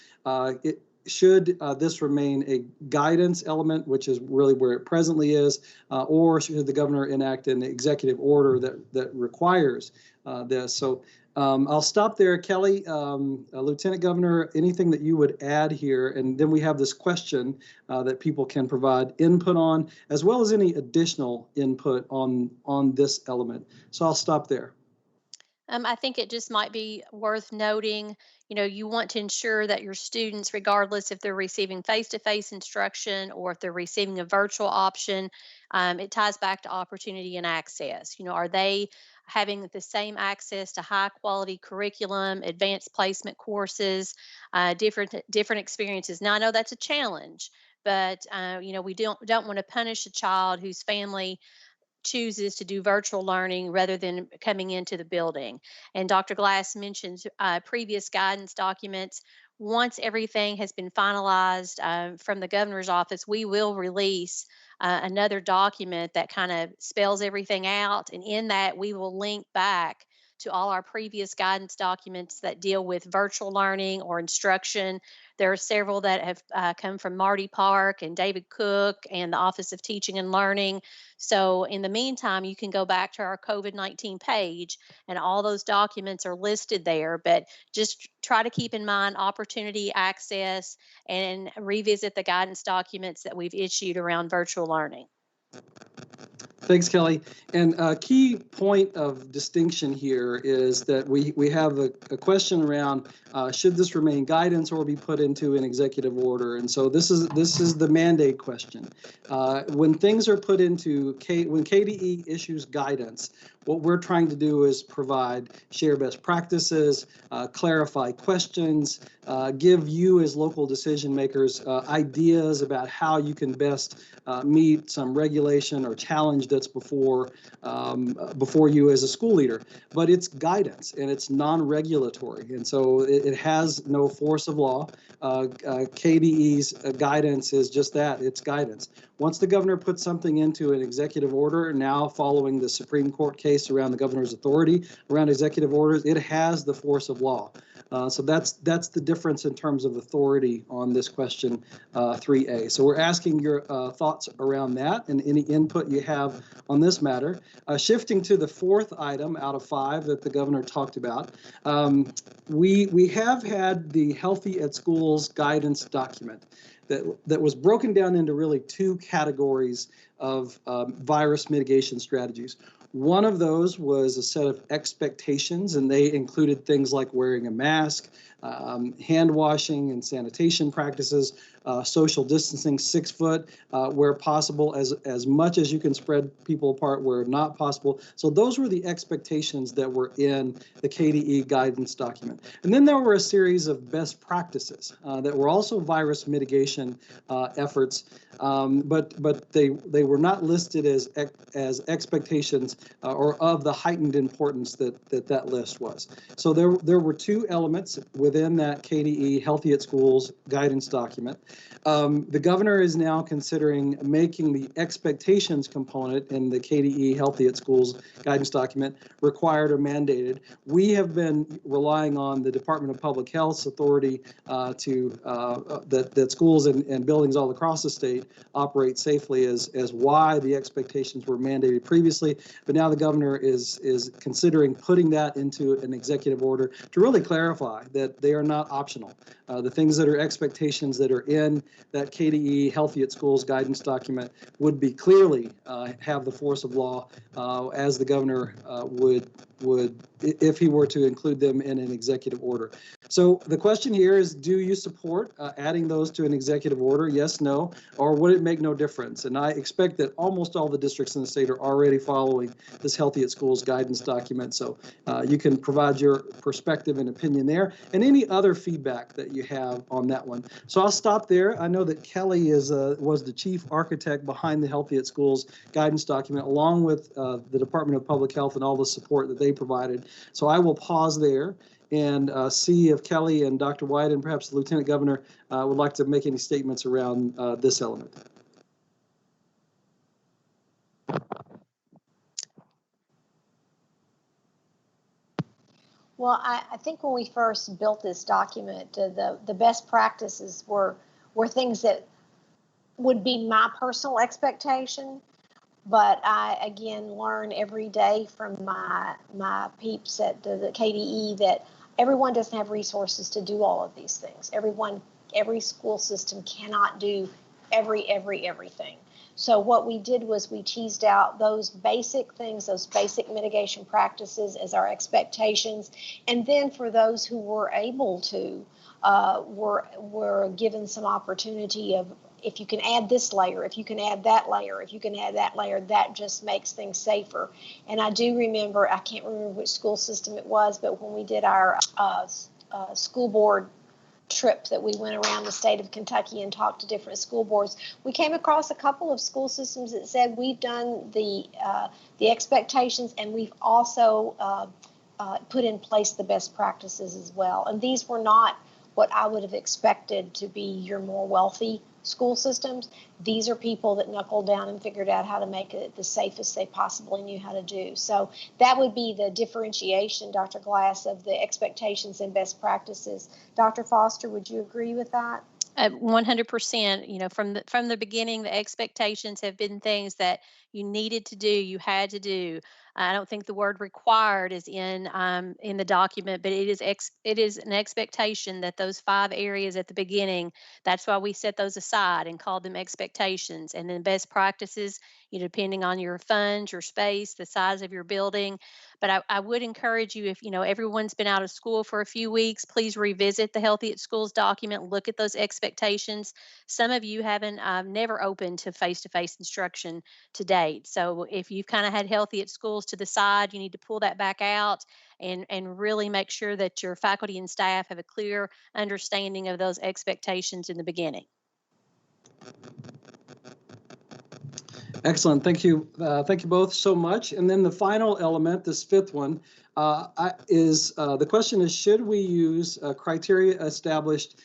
should this remain a guidance element, which is really where it presently is, or should the governor enact an executive order that requires this? So I'll stop there. Kelly, Lieutenant Governor, anything that you would add here? And then we have this question that people can provide input on, as well as any additional input on this element. So I'll stop there. I think it just might be worth noting, you want to ensure that your students, regardless if they're receiving face-to-face instruction or if they're receiving a virtual option, it ties back to opportunity and access. Are they having the same access to high quality curriculum, advanced placement courses, different experiences? Now I know that's a challenge, but we don't want to punish a child whose family chooses to do virtual learning rather than coming into the building. And Dr. Glass mentioned previous guidance documents. Once everything has been finalized from the governor's office, we will release another document that kind of spells everything out. And in that, we will link back to all our previous guidance documents that deal with virtual learning or instruction. There are several that have come from Marty Park and David Cook and the Office of Teaching and Learning. So in the meantime, you can go back to our COVID-19 page and all those documents are listed there, but just try to keep in mind opportunity, access, and revisit the guidance documents that we've issued around virtual learning. Thanks, Kelly. And a key point of distinction here is that we have a question around should this remain guidance or be put into an executive order? And so this is the mandate question. When things are put into when KDE issues guidance, what we're trying to do is share best practices, clarify questions, give you as local decision makers ideas about how you can best meet some regulation or challenge that's before you as a school leader. But it's guidance and it's non-regulatory, and so it has no force of law. KDE's guidance is just that, it's guidance. Once the governor puts something into an executive order, now following the Supreme Court case around the governor's authority around executive orders, it has the force of law. So that's the difference in terms of authority on this question 3A. So we're asking your thoughts around that and any input you have on this matter. Shifting to the fourth item out of 5 that the governor talked about, we have had the Healthy at Schools guidance document that was broken down into really 2 categories of virus mitigation strategies. One of those was a set of expectations, and they included things like wearing a mask, hand washing and sanitation practices, social distancing 6 foot where possible, as much as you can spread people apart where not possible. So those were the expectations that were in the KDE guidance document. And then there were a series of best practices that were also virus mitigation efforts, but they were not listed as expectations or of the heightened importance that list was. So there were 2 elements within that KDE Healthy at Schools guidance document. The governor is now considering making the expectations component in the KDE Healthy at Schools guidance document required or mandated. We have been relying on the Department of Public Health's authority that schools and buildings all across the state operate safely as why the expectations were mandated previously. But now the governor is considering putting that into an executive order to really clarify that they are not optional. The things that are expectations that are in that KDE Healthy at Schools guidance document would be clearly have the force of law as the governor would if he were to include them in an executive order. So the question here is, do you support adding those to an executive order? Yes, no, or would it make no difference? And I expect that almost all the districts in the state are already following this Healthy at Schools guidance document. So you can provide your perspective and opinion there, and any other feedback that you have on that one. So I'll stop there. I know that Kelly was the chief architect behind the Healthy at Schools guidance document, along with the Department of Public Health and all the support that they provided. So I will pause there and see if Kelly and Dr. White and perhaps the Lieutenant Governor would like to make any statements around this element. Well, I think when we first built this document, the best practices were things that would be my personal expectation. But I, again, learn every day from my peeps at the KDE that everyone doesn't have resources to do all of these things. Every school system cannot do everything. So what we did was we teased out those basic things, those basic mitigation practices as our expectations. And then for those who were able to, were given some opportunity of, if you can add this layer, if you can add that layer, if you can add that layer, that just makes things safer. And I do remember, I can't remember which school system it was, but when we did our school board trip that we went around the state of Kentucky and talked to different school boards, we came across a couple of school systems that said we've done the expectations, and we've also put in place the best practices as well. And these were not what I would have expected to be your more wealthy school systems. These are people that knuckled down and figured out how to make it the safest they possibly knew how to do. So that would be the differentiation, Dr. Glass, of the expectations and best practices. Dr. Foster, would you agree with that? 100%. You know, from the beginning, the expectations have been things that you needed to do, you had to do. I don't think the word required is in the document, but it is an expectation that those 5 areas at the beginning. That's why we set those aside and called them expectations. And then best practices, you know, depending on your funds, your space, the size of your building. But I would encourage you, if you know everyone's been out of school for a few weeks, please revisit the Healthy at Schools document. Look at those expectations. Some of you haven't never opened to face-to-face instruction to date. So if you've kind of had Healthy at Schools to the side, you need to pull that back out and really make sure that your faculty and staff have a clear understanding of those expectations in the beginning. Excellent. Thank you. Thank you both so much. And then the final element, this 5th one, the question is, should we use criteria established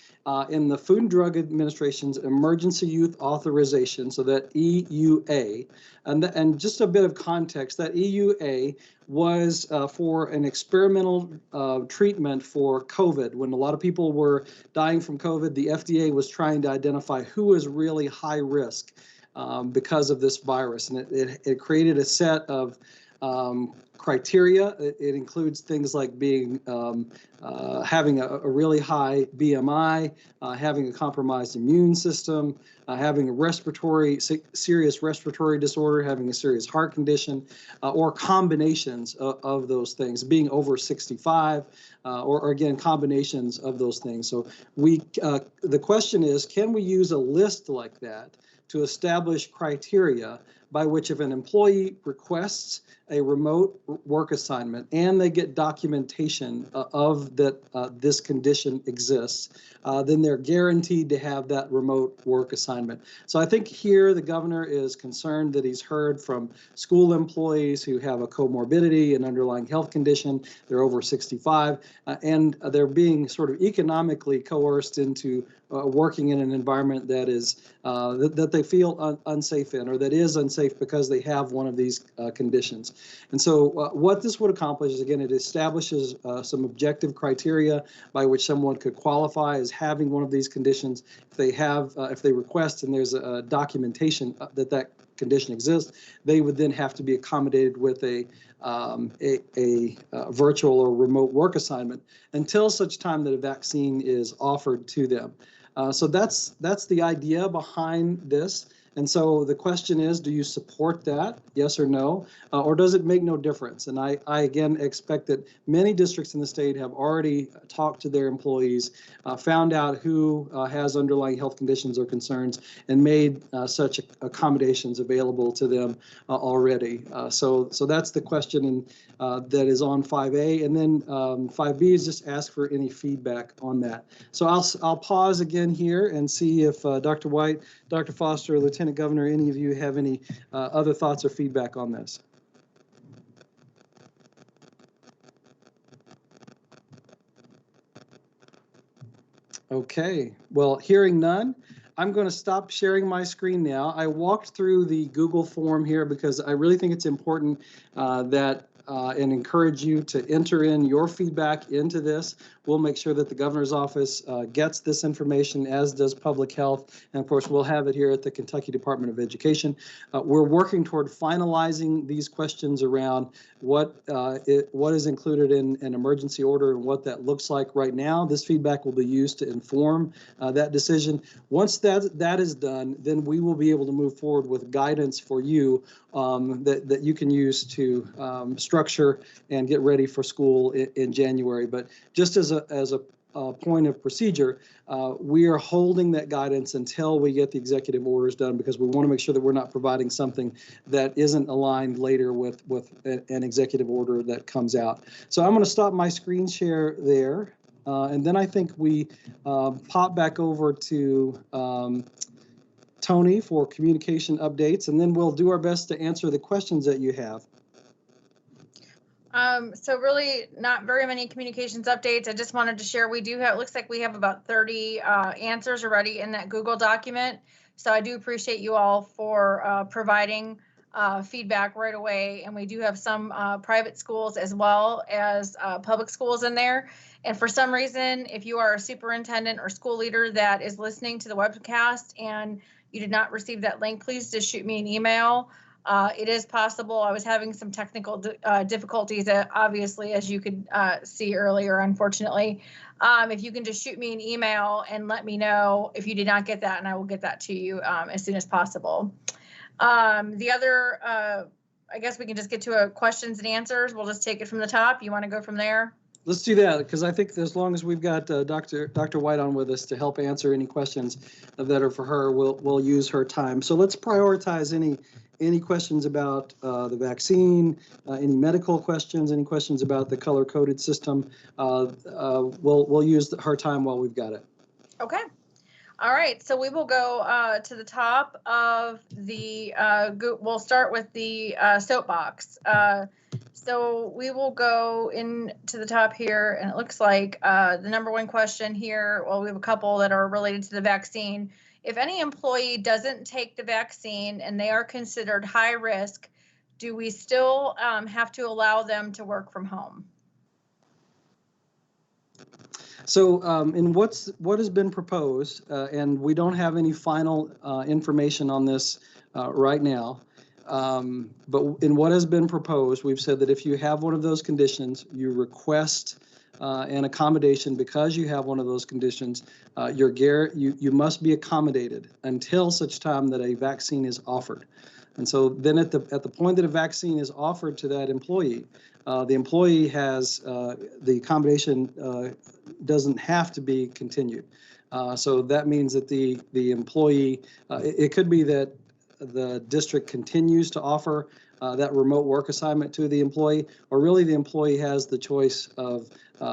in the Food and Drug Administration's Emergency Youth Authorization, so that EUA, and just a bit of context, that EUA was for an experimental treatment for COVID. When a lot of people were dying from COVID, the FDA was trying to identify who was really high risk because of this virus, and it created a set of criteria. It includes things like being having a really high BMI, having a compromised immune system, having a serious respiratory disorder, having a serious heart condition, or combinations of those things, being over 65, or again, combinations of those things. So the question is, can we use a list like that to establish criteria by which, if an employee requests a remote work assignment and they get documentation of that this condition exists, then they're guaranteed to have that remote work assignment. So I think here the governor is concerned that he's heard from school employees who have a comorbidity, an underlying health condition, they're over 65, and they're being sort of economically coerced into working in an environment that is that they feel unsafe in, or that is unsafe because they have one of these conditions. And so what this would accomplish is, again, it establishes some objective criteria by which someone could qualify as having one of these conditions. If they request and there's a documentation that condition exists, they would then have to be accommodated with a virtual or remote work assignment until such time that a vaccine is offered to them. So that's the idea behind this. And so the question is, do you support that? Yes or no? Or does it make no difference? And I again expect that many districts in the state have already talked to their employees, found out who has underlying health conditions or concerns, and made such accommodations available to them already. So that's the question that is on 5A. And then 5B is just ask for any feedback on that. So I'll pause again here and see if Dr. White, Dr. Foster, Lieutenant Governor, any of you have any other thoughts or feedback on this. Okay, well, hearing none, I'm going to stop sharing my screen now. I walked through the Google form here because I really think it's important and encourage you to enter in your feedback into this. We'll make sure that the governor's office gets this information, as does public health. And of course, we'll have it here at the Kentucky Department of Education. We're working toward finalizing these questions around what is included in an emergency order and what that looks like right now. This feedback will be used to inform that decision. Once that is done, then we will be able to move forward with guidance for you that you can use to structure and get ready for school in January. But just as a point of procedure, we are holding that guidance until we get the executive orders done, because we want to make sure that we're not providing something that isn't aligned later with an executive order that comes out. So I'm going to stop my screen share there. And then I think we pop back over to Tony for communication updates, and then we'll do our best to answer the questions that you have. So really not very many communications updates. I just wanted to share, we do have, it looks like we have about 30 answers already in that Google document. So I do appreciate you all for providing feedback right away. And we do have some private schools as well as public schools in there. And for some reason, if you are a superintendent or school leader that is listening to the webcast and you did not receive that link, please just shoot me an email. It is possible. I was having some technical difficulties, obviously, as you could see earlier, unfortunately. If you can just shoot me an email and let me know if you did not get that, and I will get that to you as soon as possible. The other, I guess we can just get to questions and answers. We'll just take it from the top. You want to go from there? Let's do that, because I think as long as we've got Dr. White on with us to help answer any questions that are for her, we'll use her time. So let's prioritize any questions about the vaccine, any medical questions, any questions about the color-coded system. We'll use her time while we've got it. Okay. All right. So we will go to the top of the, we'll start with the soapbox. So we will go into the top here, and it looks like the number one question here, well, we have a couple that are related to the vaccine. If any employee doesn't take the vaccine and they are considered high risk, do we still have to allow them to work from home? So in what has been proposed, and we don't have any final information on this right now, but in what has been proposed, we've said that if you have one of those conditions, you request an accommodation because you have one of those conditions, you must be accommodated until such time that a vaccine is offered. And so then at the point that a vaccine is offered to that employee, the employee has the accommodation doesn't have to be continued. So that means that the employee, it could be that the district continues to offer that remote work assignment to the employee, or really the employee has the choice of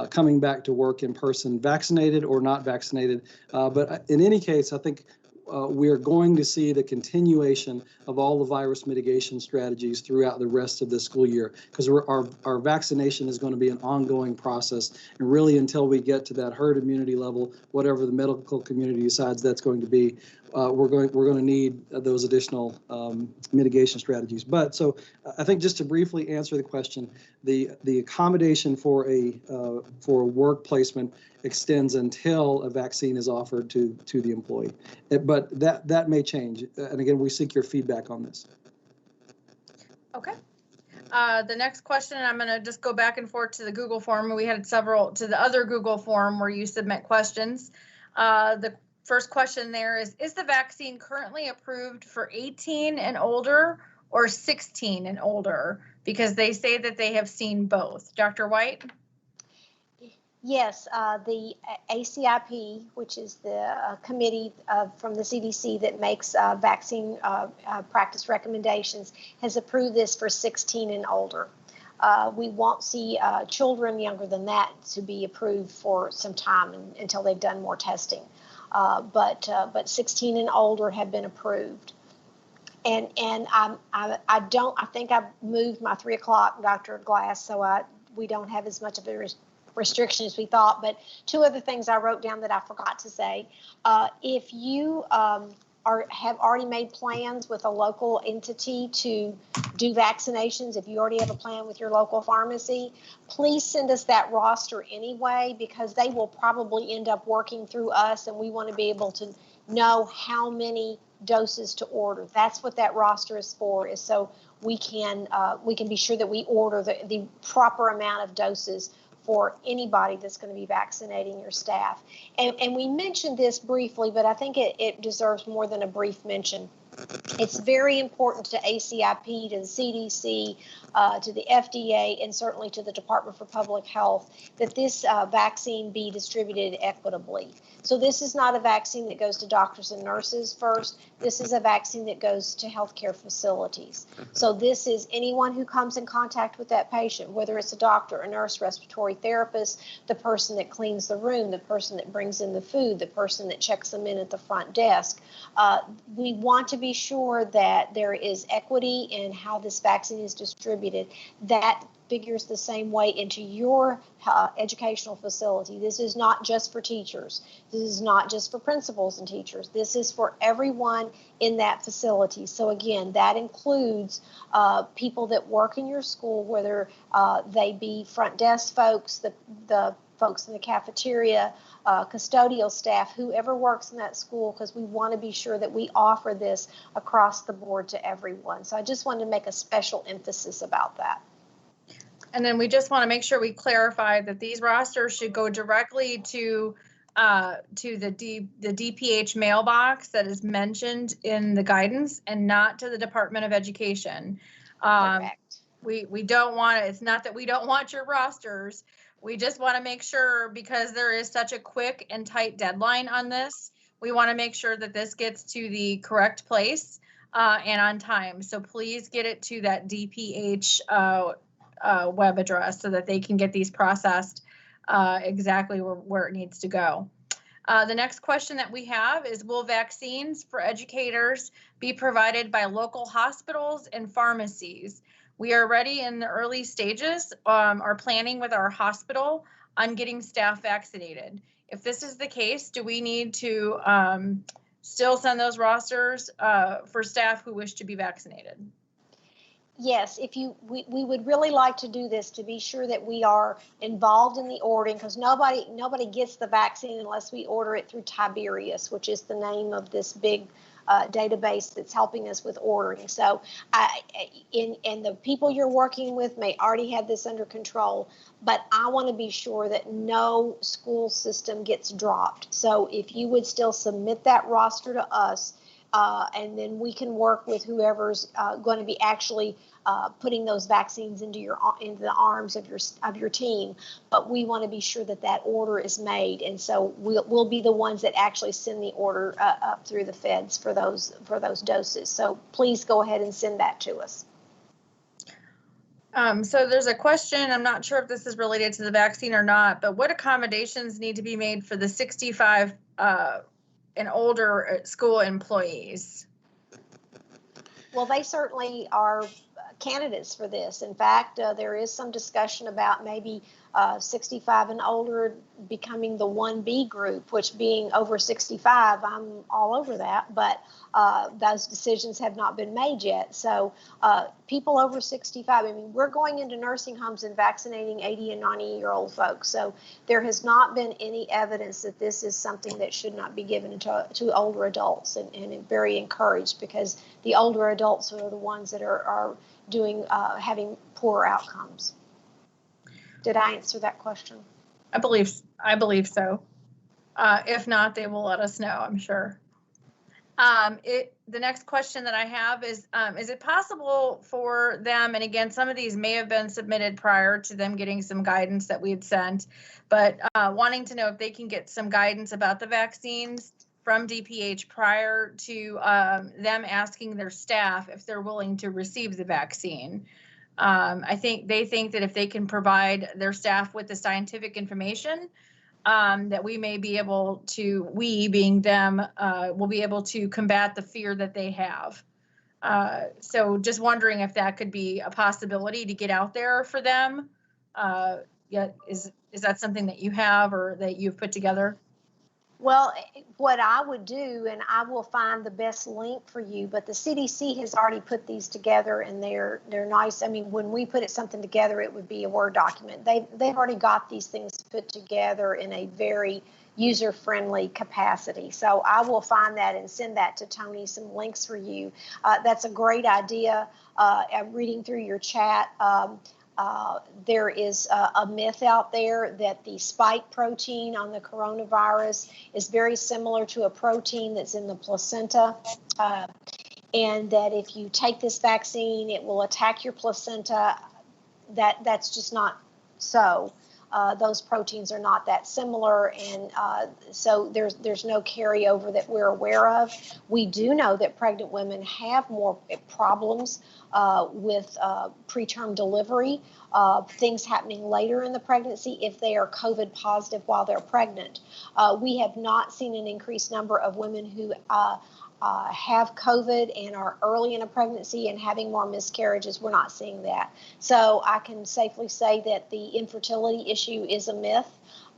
coming back to work in person, vaccinated or not vaccinated. But in any case, I think we are going to see the continuation of all the virus mitigation strategies throughout the rest of the school year, because our vaccination is going to be an ongoing process, and really until we get to that herd immunity level, whatever the medical community decides that's going to be, we're going to need those additional mitigation strategies. But so I think just to briefly answer the question, the accommodation for a work placement extends until a vaccine is offered to the employee. But that may change. And again, we seek your feedback on this. Okay. The next question, I'm going to just go back and forth to the Google form. We had several to the other Google form where you submit questions. The first question there is the vaccine currently approved for 18 and older or 16 and older? Because they say that they have seen both. Dr. White? Yes, the ACIP, which is the committee from the CDC that makes vaccine practice recommendations, has approved this for 16 and older. We won't see children younger than that to be approved for some time until they've done more testing. But 16 and older have been approved. And I think I've moved my 3 o'clock, Dr. Glass, so we don't have as much of a restriction as we thought. But 2 other things I wrote down that I forgot to say. If you have already made plans with a local entity to do vaccinations, if you already have a plan with your local pharmacy, please send us that roster anyway, because they will probably end up working through us, and we want to be able to know how many doses to order. That's what that roster is for, is so we can be sure that we order the proper amount of doses for anybody that's going to be vaccinating your staff. And we mentioned this briefly, but I think it deserves more than a brief mention. It's very important to ACIP, to the CDC, to the FDA, and certainly to the Department for Public Health that this vaccine be distributed equitably. So this is not a vaccine that goes to doctors and nurses first. This is a vaccine that goes to healthcare facilities. So this is anyone who comes in contact with that patient, whether it's a doctor, a nurse, respiratory therapist, the person that cleans the room, the person that brings in the food, the person that checks them in at the front desk. We want to be sure that there is equity in how this vaccine is distributed. That figures the same way into your educational facility. This is not just for teachers. This is not just for principals and teachers. This is for everyone in that facility. So again, that includes people that work in your school, whether they be front desk folks, the folks in the cafeteria, custodial staff, whoever works in that school, because we want to be sure that we offer this across the board to everyone. So I just wanted to make a special emphasis about that. And then we just want to make sure we clarify that these rosters should go directly to the DPH mailbox that is mentioned in the guidance, and not to the Department of Education. Correct. We don't want it. It's not that we don't want your rosters. We just want to make sure, because there is such a quick and tight deadline on this, we want to make sure that this gets to the correct place and on time. So please get it to that DPH web address so that they can get these processed exactly where it needs to go. The next question that we have is, will vaccines for educators be provided by local hospitals and pharmacies? We are already in the early stages, are planning with our hospital on getting staff vaccinated. If this is the case, do we need to still send those rosters for staff who wish to be vaccinated? Yes, we would really like to do this to be sure that we are involved in the ordering, because nobody gets the vaccine unless we order it through Tiberius, which is the name of this big database that's helping us with ordering. So and the people you're working with may already have this under control, but I want to be sure that no school system gets dropped. So if you would still submit that roster to us, and then we can work with whoever's going to be actually putting those vaccines into the arms of your team. But we want to be sure that that order is made, and so we'll be the ones that actually send the order up through the feds for those doses. So please go ahead and send that to us. So there's a question, I'm not sure if this is related to the vaccine or not, but what accommodations need to be made for the 65 and older school employees? Well, they certainly are candidates for this. In fact, there is some discussion about maybe 65 and older becoming the 1B group, which being over 65, I'm all over that, but those decisions have not been made yet. So people over 65, I mean, we're going into nursing homes and vaccinating 80 and 90-year-old folks. So there has not been any evidence that this is something that should not be given to older adults, and I'm very encouraged, because the older adults are the ones that are doing having poor outcomes. Did I answer that question? I believe so. If not, they will let us know, I'm sure. The next question that I have is it possible for them, and again, some of these may have been submitted prior to them getting some guidance that we had sent, but wanting to know if they can get some guidance about the vaccines from DPH prior to them asking their staff if they're willing to receive the vaccine. I think they think that if they can provide their staff with the scientific information, that we may be able to, we being them, will be able to combat the fear that they have. So just wondering if that could be a possibility to get out there for them. Is that something that you have or that you've put together? Well, what I would do, and I will find the best link for you, but the CDC has already put these together, and they're nice. I mean, when we put something together, it would be a Word document. They've already got these things put together in a very user-friendly capacity. So I will find that and send that to Tony, some links for you. That's a great idea. Reading through your chat, there is a myth out there that the spike protein on the coronavirus is very similar to a protein that's in the placenta, and that if you take this vaccine, it will attack your placenta. That's just not so. Those proteins are not that similar, and so there's no carryover that we're aware of. We do know that pregnant women have more problems with preterm delivery, things happening later in the pregnancy if they are COVID positive while they're pregnant. We have not seen an increased number of women who have COVID and are early in a pregnancy and having more miscarriages. We're not seeing that. So I can safely say that the infertility issue is a myth.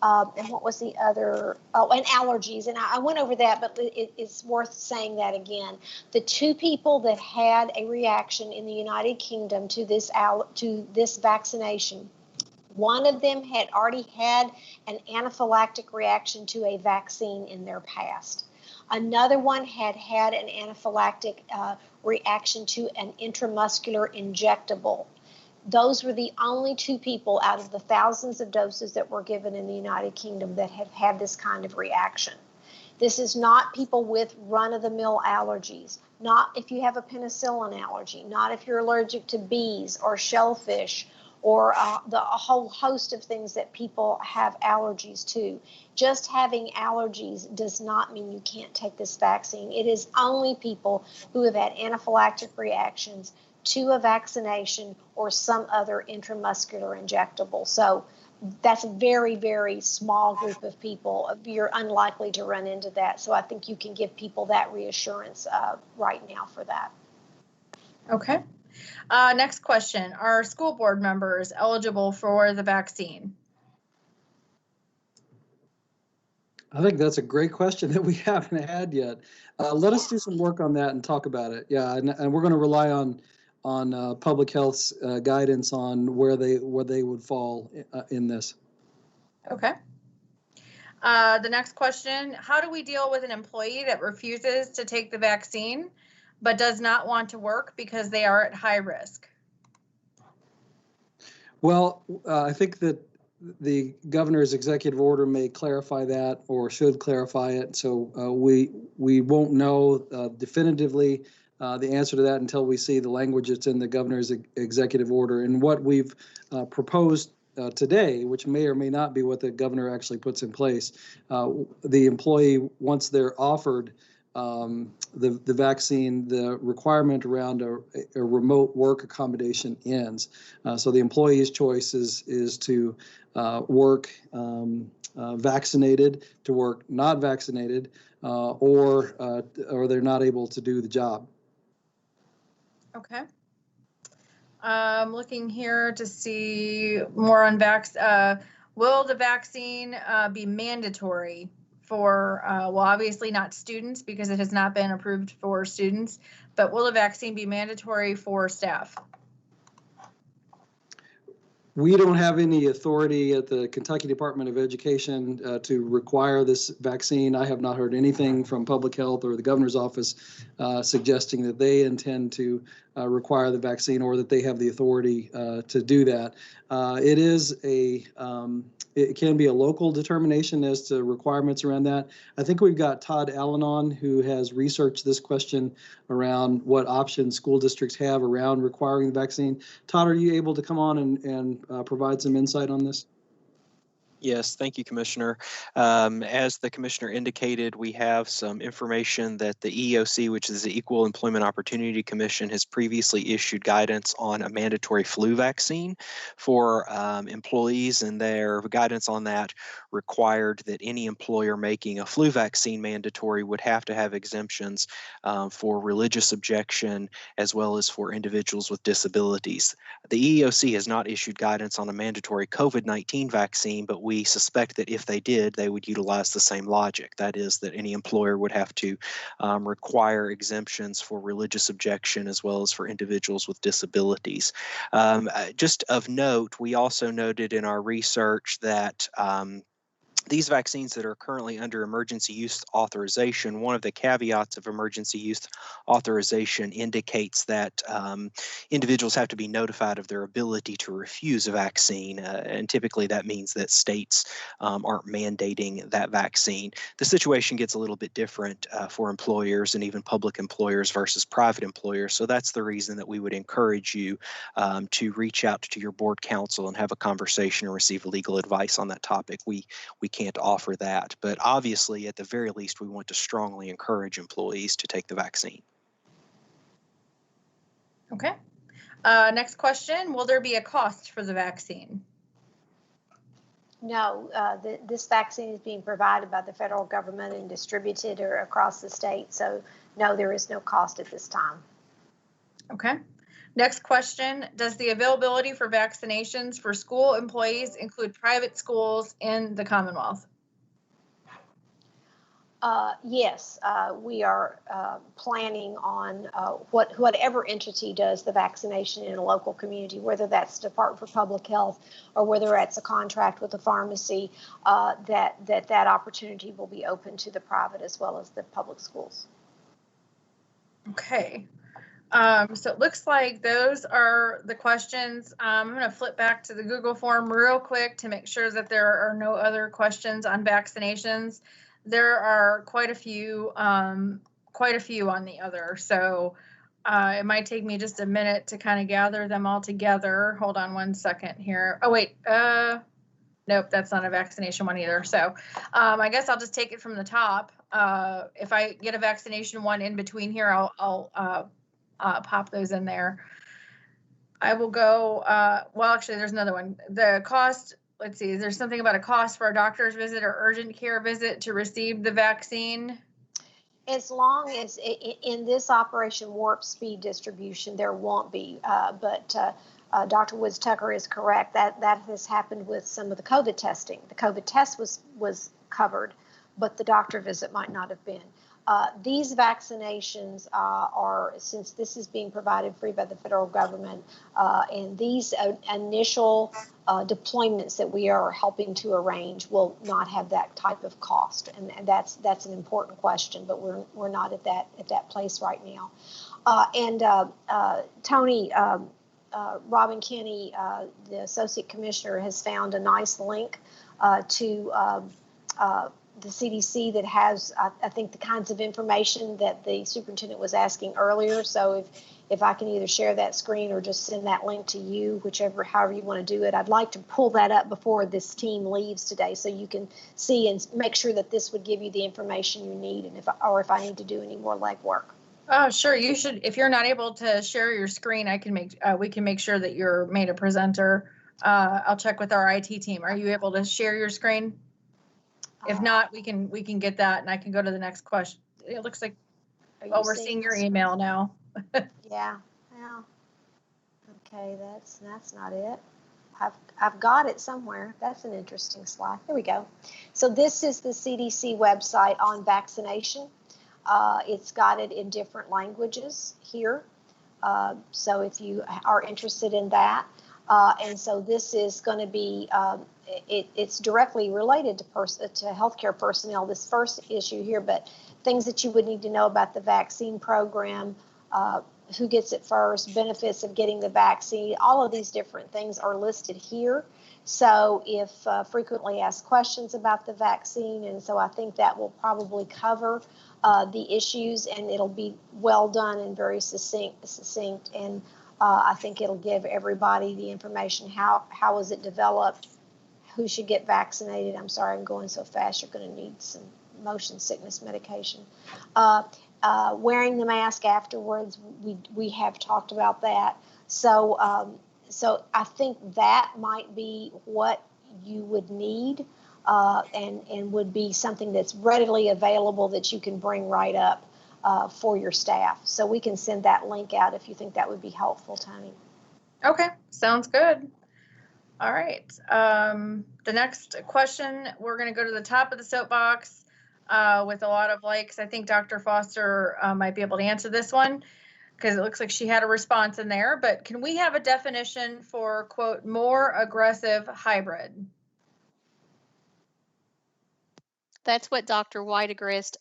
And what was the other? Oh, and allergies. And I went over that, but it's worth saying that again. The 2 people that had a reaction in the United Kingdom to this vaccination, one of them had already had an anaphylactic reaction to a vaccine in their past. Another one had had an anaphylactic reaction to an intramuscular injectable. Those were the only 2 people out of the thousands of doses that were given in the United Kingdom that have had this kind of reaction. This is not people with run-of-the-mill allergies, not if you have a penicillin allergy, not if you're allergic to bees or shellfish or a whole host of things that people have allergies to. Just having allergies does not mean you can't take this vaccine. It is only people who have had anaphylactic reactions to a vaccination or some other intramuscular injectable. So that's a very, very small group of people. You're unlikely to run into that. So I think you can give people that reassurance right now for that. Okay. Next question. Are school board members eligible for the vaccine? I think that's a great question that we haven't had yet. Let us do some work on that and talk about it. Yeah, and we're going to rely on public health's guidance on where they would fall in this. Okay. The next question, how do we deal with an employee that refuses to take the vaccine but does not want to work because they are at high risk? Well, I think that the governor's executive order may clarify that or should clarify it. So we won't know definitively the answer to that until we see the language that's in the governor's executive order. And what we've proposed today, which may or may not be what the governor actually puts in place, the employee, once they're offered the vaccine, the requirement around a remote work accommodation ends. So the employee's choice is to work vaccinated, to work not vaccinated, or they're not able to do the job. Okay. I'm looking here to see more on will the vaccine be mandatory for, well, obviously not students because it has not been approved for students, but will the vaccine be mandatory for staff? We don't have any authority at the Kentucky Department of Education to require this vaccine. I have not heard anything from public health or the governor's office suggesting that they intend to require the vaccine, or that they have the authority to do that. It is it can be a local determination as to requirements around that. I think we've got Todd Allen on, who has researched this question around what options school districts have around requiring the vaccine. Todd, are you able to come on and provide some insight on this? Yes, thank you, Commissioner. As the Commissioner indicated, we have some information that the EEOC, which is the Equal Employment Opportunity Commission, has previously issued guidance on a mandatory flu vaccine for employees, and their guidance on that required that any employer making a flu vaccine mandatory would have to have exemptions for religious objection as well as for individuals with disabilities. The EEOC has not issued guidance on a mandatory COVID-19 vaccine, but we suspect that if they did, they would utilize the same logic. That is, that any employer would have to require exemptions for religious objection as well as for individuals with disabilities. Just of note, we also noted in our research that these vaccines that are currently under emergency use authorization, one of the caveats of emergency use authorization indicates that individuals have to be notified of their ability to refuse a vaccine, and typically that means that states aren't mandating that vaccine. The situation gets a little bit different for employers and even public employers versus private employers, so that's the reason that we would encourage you to reach out to your board counsel and have a conversation and receive legal advice on that topic. We can't offer that, but obviously at the very least we want to strongly encourage employees to take the vaccine. Okay. Next question, will there be a cost for the vaccine? No, this vaccine is being provided by the federal government and distributed across the state. So no, there is no cost at this time. Okay. Next question, does the availability for vaccinations for school employees include private schools in the Commonwealth? Yes, we are planning on whatever entity does the vaccination in a local community, whether that's Department for Public Health or whether that's a contract with a pharmacy, that opportunity will be open to the private as well as the public schools. Okay. So it looks like those are the questions. I'm going to flip back to the Google form real quick to make sure that there are no other questions on vaccinations. There are quite a few on the other. So it might take me just a minute to kind of gather them all together. Hold on one second here. Oh, wait. Nope, that's not a vaccination one either. So I guess I'll just take it from the top. If I get a vaccination one in between here, I'll pop those in there. I will go, well, actually, there's another one. The cost, let's see, is there something about a cost for a doctor's visit or urgent care visit to receive the vaccine? As long as in this Operation Warp Speed distribution, there won't be, but Dr. Woods Tucker is correct. That has happened with some of the COVID testing. The COVID test was covered, but the doctor visit might not have been. These vaccinations are, since this is being provided free by the federal government, and these initial deployments that we are helping to arrange will not have that type of cost, and that's an important question. But we're not at that place right now. Tony, Robin Kinney, the Associate Commissioner, has found a nice link to the CDC that has, I think, the kinds of information that the superintendent was asking earlier. So if I can either share that screen or just send that link to you, however you want to do it, I'd like to pull that up before this team leaves today so you can see and make sure that this would give you the information you need, and if I need to do any more legwork. Oh, sure. You should. If you're not able to share your screen, we can make sure that you're made a presenter. I'll check with our IT team. Are you able to share your screen? If not, we can get that, and I can go to the next question. It looks like, oh, we're seeing your email now. Yeah. Okay, that's not it. I've got it somewhere. That's an interesting slide. There we go. So this is the CDC website on vaccination. It's got it in different languages here. So if you are interested in that, and so this is going to be, it's directly related to healthcare personnel, this first issue here, but things that you would need to know about the vaccine program, who gets it first, benefits of getting the vaccine, all of these different things are listed here. So if frequently asked questions about the vaccine, and so I think that will probably cover the issues, and it'll be well done and very succinct, and I think it'll give everybody the information. How was it developed? Who should get vaccinated? I'm sorry, I'm going so fast. You're going to need some motion sickness medication. Wearing the mask afterwards, we have talked about that. So so I think that might be what you would need, and would be something that's readily available that you can bring right up for your staff. So we can send that link out if you think that would be helpful, Tony. Okay, sounds good. All right. The next question, we're going to go to the top of the soapbox with a lot of likes. I think Dr. Foster might be able to answer this one, because it looks like she had a response in there. But can we have a definition for, quote, more aggressive hybrid? That's what Dr. White addressed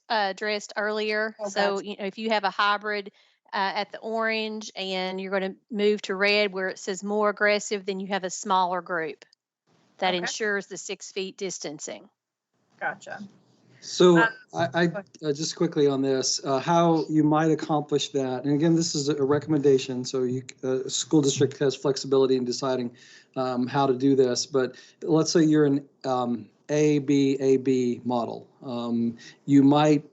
earlier. Oh, So, gotcha. you know, if you have a hybrid at the orange and you're going to move to red where it says more aggressive, then you have a smaller group that Okay. ensures the 6 feet distancing. Gotcha. So I just quickly on this, how you might accomplish that. And again, this is a recommendation, so school district has flexibility in deciding how to do this. But let's say you're an A-B model. You might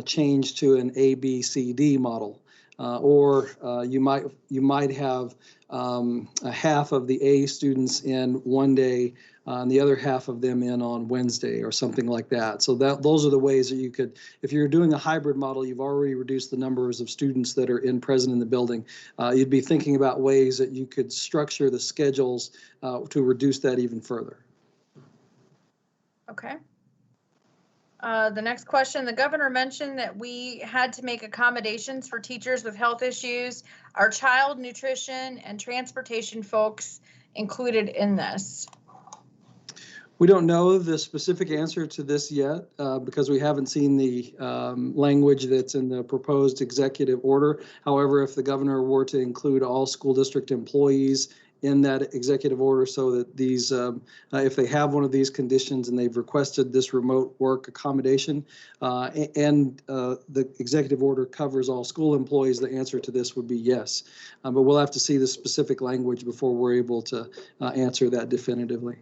change to an A-B-C-D model. Or you might have a half of the A students in one day and the other half of them in on Wednesday or something like that. So those are the ways that you could, if you're doing a hybrid model, you've already reduced the numbers of students that are present in the building. You'd be thinking about ways that you could structure the schedules to reduce that even further. Okay. The next question, the governor mentioned that we had to make accommodations for teachers with health issues. Are child nutrition and transportation folks included in this? We don't know the specific answer to this yet because we haven't seen the language that's in the proposed executive order. However, if the governor were to include all school district employees in that executive order, so that these, if they have one of these conditions and they've requested this remote work accommodation, and the executive order covers all school employees, the answer to this would be yes. But we'll have to see the specific language before we're able to answer that definitively.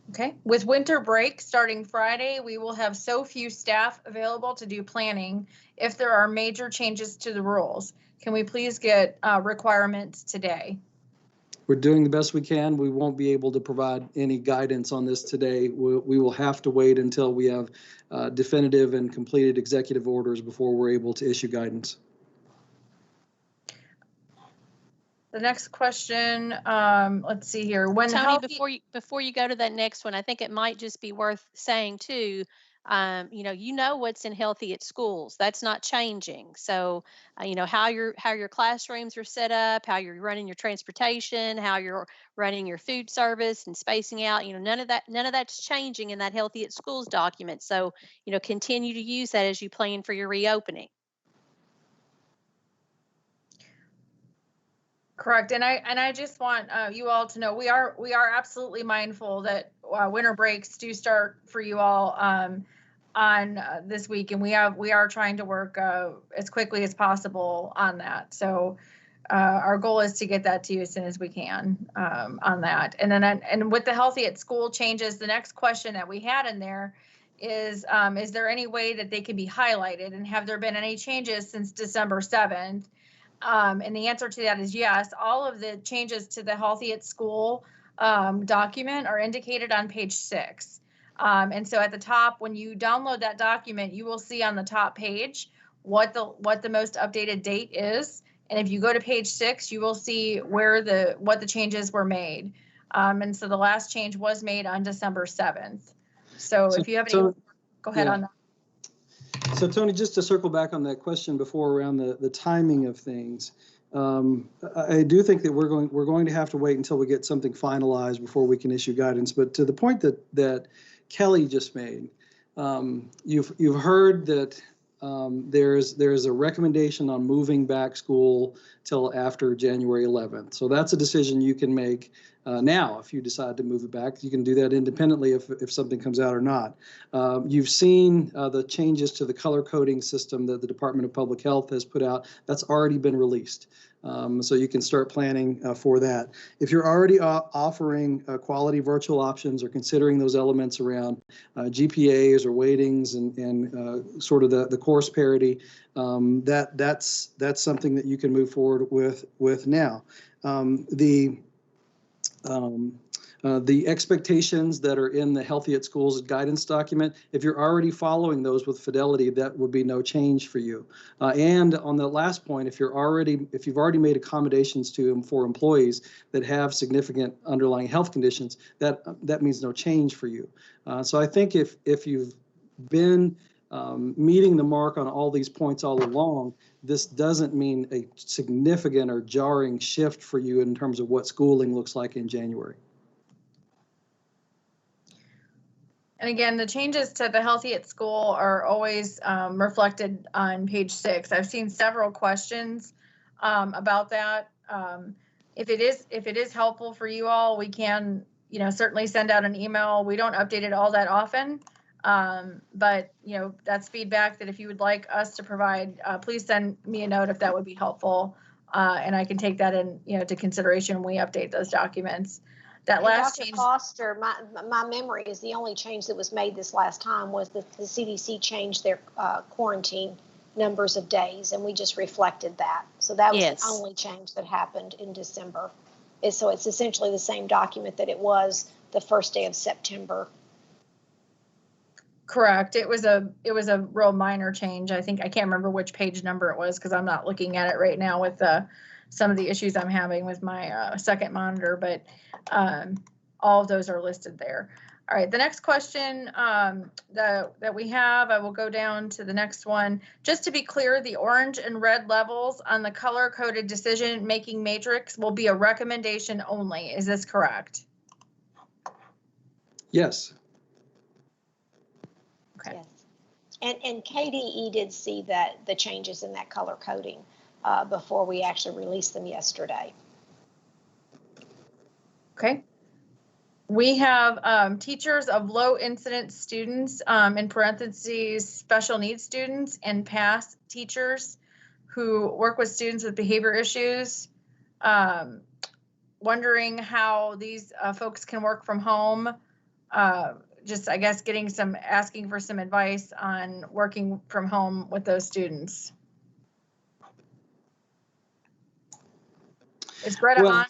Okay. With winter break starting Friday, we will have so few staff available to do planning if there are major changes to the rules. Can we please get requirements today? We're doing the best we can. We won't be able to provide any guidance on this today. We will have to wait until we have definitive and completed executive orders before we're able to issue guidance. The next question, let's see here. When Tony, before you go to that next one, I think it might just be worth saying too, you know what's in Healthy at Schools. That's not changing. So, how your classrooms are set up, how you're running your transportation, how you're running your food service and spacing out. None of that's changing in that Healthy at Schools document. So, continue to use that as you plan for your reopening. Correct, and I just want you all to know we are absolutely mindful that winter breaks do start for you all on this week, and we are trying to work as quickly as possible on that. So our goal is to get that to you as soon as we can on that. And then and with the Healthy at School changes, the next question that we had in there is there any way that they can be highlighted, and have there been any changes since December 7th? And the answer to that is yes. All of the changes to the Healthy at School document are indicated on page 6. And so at the top, when you download that document, you will see on the top page what the most updated date is. And if you go to page 6, you will see where what the changes were made. And so the last change was made on December 7th. So if you have any, go ahead on that. So Tony, just to circle back on that question before around the timing of things, I do think that we're going to have to wait until we get something finalized before we can issue guidance. But to the point that Kelly just made, you've heard that there's a recommendation on moving back school till after January 11th. So that's a decision you can make now if you decide to move it back. You can do that independently if something comes out or not. You've seen the changes to the color coding system that the Department of Public Health has put out. That's already been released. So you can start planning for that. If you're already offering quality virtual options or considering those elements around GPAs or weightings and sort of the course parity, that's something that you can move forward with now. The expectations that are in the Healthy at Schools guidance document, if you're already following those with fidelity, that would be no change for you. And on the last point, if you've already made accommodations for employees that have significant underlying health conditions, that means no change for you. So I think if you've been meeting the mark on all these points all along, this doesn't mean a significant or jarring shift for you in terms of what schooling looks like in January. And again, the changes to the Healthy at School are always reflected on page 6. I've seen several questions about that. If it is helpful for you all, we can, certainly send out an email. We don't update it all that often, but that's feedback that if you would like us to provide, please send me a note if that would be helpful, and I can take that in, to consideration when we update those documents. That last Dr. change. Foster, my memory is the only change that was made this last time was that the CDC changed their quarantine numbers of days, and we just reflected that. So that was the only change that happened in December. So it's essentially the same document that it was the first day of September. Correct. It was a real minor change. I think I can't remember which page number it was because I'm not looking at it right now with some of the issues I'm having with my second monitor, but all of those are listed there. All right, the next question that we have, I will go down to the next one. Just to be clear, the orange and red levels on the color-coded decision-making matrix will be a recommendation only. Is this correct? Yes. Okay. Yes. And KDE did see the changes in that color coding before we actually released them yesterday. Okay. We have teachers of low incidence students, in parentheses, special needs students, and past teachers who work with students with behavior issues. Wondering how these folks can work from home. Just, I guess, asking for some advice on working from home with those students. Is Greta on?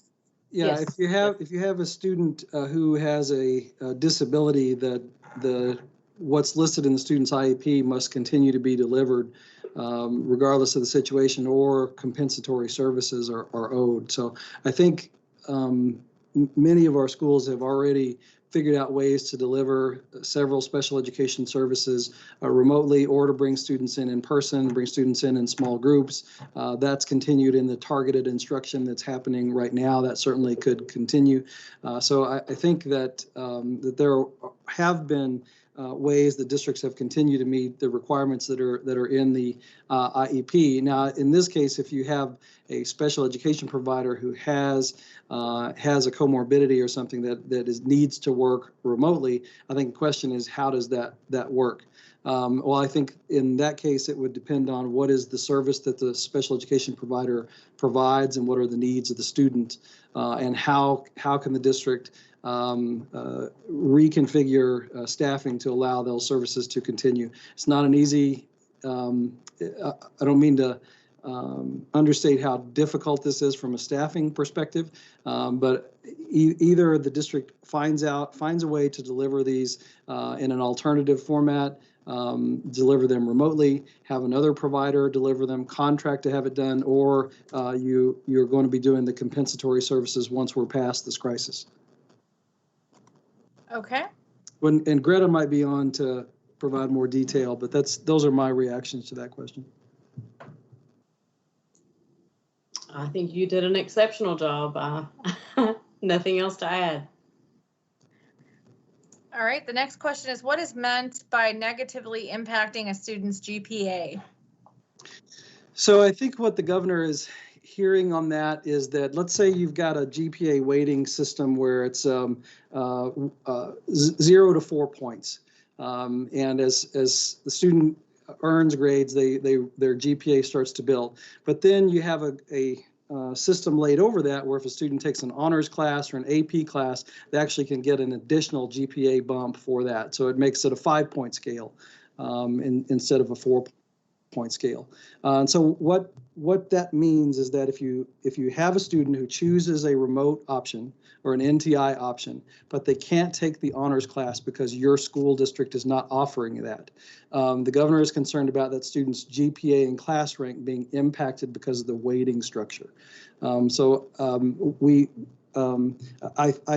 Yeah, Yes. if you have a student who has a disability, that what's listed in the student's IEP must continue to be delivered regardless of the situation, or compensatory services are owed. So I think many of our schools have already figured out ways to deliver several special education services remotely, or to bring students in person, bring students in small groups. That's continued in the targeted instruction that's happening right now. That certainly could continue. So I think that that there have been ways the districts have continued to meet the requirements that are in the IEP. Now, in this case, if you have a special education provider who has a comorbidity or something that needs to work remotely, I think the question is, how does that work? Well, I think in that case, it would depend on what is the service that the special education provider provides and what are the needs of the student, and how can the district reconfigure staffing to allow those services to continue. It's not an easy, I don't mean to understate how difficult this is from a staffing perspective, but either the district finds a way to deliver these in an alternative format, deliver them remotely, have another provider deliver them, contract to have it done, or you're going to be doing the compensatory services once we're past this crisis. Okay. And Greta might be on to provide more detail, but those are my reactions to that question. I think you did an exceptional job. Nothing else to add. All right, the next question is, what is meant by negatively impacting a student's GPA? So I think what the governor is hearing on that is that, let's say you've got a GPA weighting system where it's 0 to 4 points. And as the student earns grades, their GPA starts to build. But then you have a system laid over that where if a student takes an honors class or an AP class, they actually can get an additional GPA bump for that. So it makes it a 5-point scale instead of a 4-point scale. And so what that means is that if you have a student who chooses a remote option or an NTI option, but they can't take the honors class because your school district is not offering that, the governor is concerned about that student's GPA and class rank being impacted because of the weighting structure. I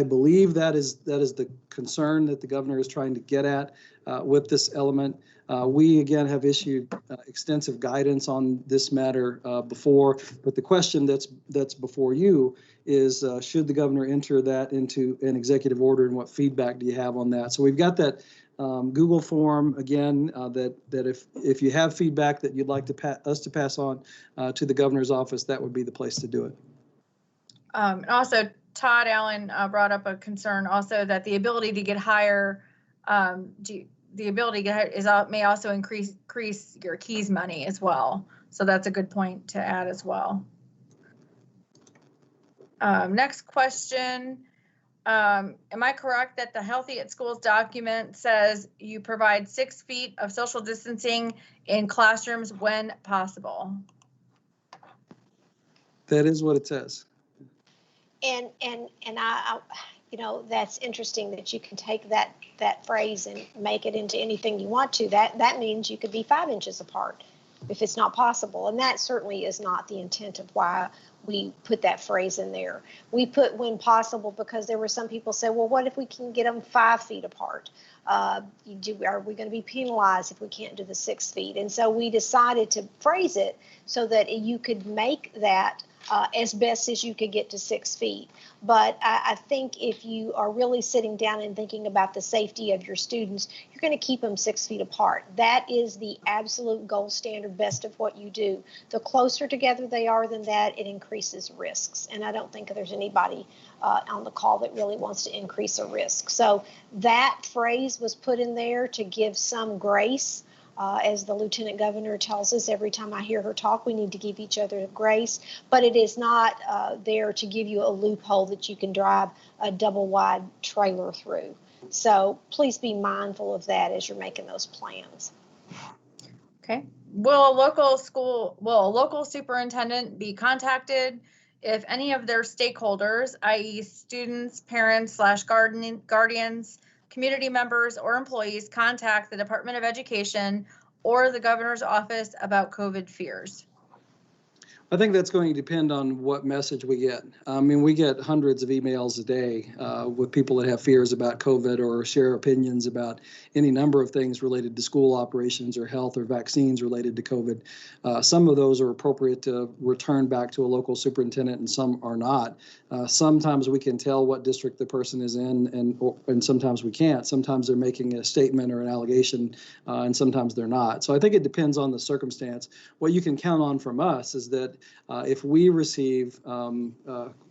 believe that is the concern that the governor is trying to get at with this element. We again have issued extensive guidance on this matter before, but the question that's before you is, should the governor enter that into an executive order, and what feedback do you have on that? So we've got that Google form again, that if you have feedback that you'd like us to pass on to the governor's office, that would be the place to do it. And also, Todd Allen brought up a concern also that the ability to get higher, may also increase your keys money as well. So that's a good point to add as well. Next question. Am I correct that the Healthy at Schools document says you provide 6 feet of social distancing in classrooms when possible? That is what it says. And I that's interesting that you can take that phrase and make it into anything you want to. That means you could be 5 inches apart if it's not possible. And that certainly is not the intent of why we put that phrase in there. We put when possible because there were some people say, well, what if we can get them 5 feet apart? Are we going to be penalized if we can't do the 6 feet? And so we decided to phrase it so that you could make that as best as you could get to 6 feet. But I think if you are really sitting down and thinking about the safety of your students, you're going to keep them 6 feet apart. That is the absolute gold standard, best of what you do. The closer together they are than that, it increases risks. And I don't think there's anybody on the call that really wants to increase a risk. So that phrase was put in there to give some grace. As the Lieutenant Governor tells us every time I hear her talk, we need to give each other grace, but it is not there to give you a loophole that you can drive a double wide trailer through. So please be mindful of that as you're making those plans. Okay. Will a local superintendent be contacted if any of their stakeholders, i.e. students, parents / guardians, community members, or employees contact the Department of Education or the governor's office about COVID fears? I think that's going to depend on what message we get. I mean, we get hundreds of emails a day with people that have fears about COVID or share opinions about any number of things related to school operations or health or vaccines related to COVID. Some of those are appropriate to return back to a local superintendent and some are not. Sometimes we can tell what district the person is in and sometimes we can't. Sometimes they're making a statement or an allegation and sometimes they're not. So I think it depends on the circumstance. What you can count on from us is that if we receive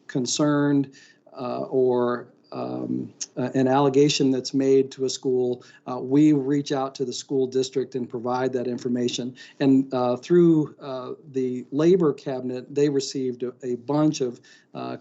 concerned or an allegation that's made to a school, we reach out to the school district and provide that information. And through the labor cabinet, they received a bunch of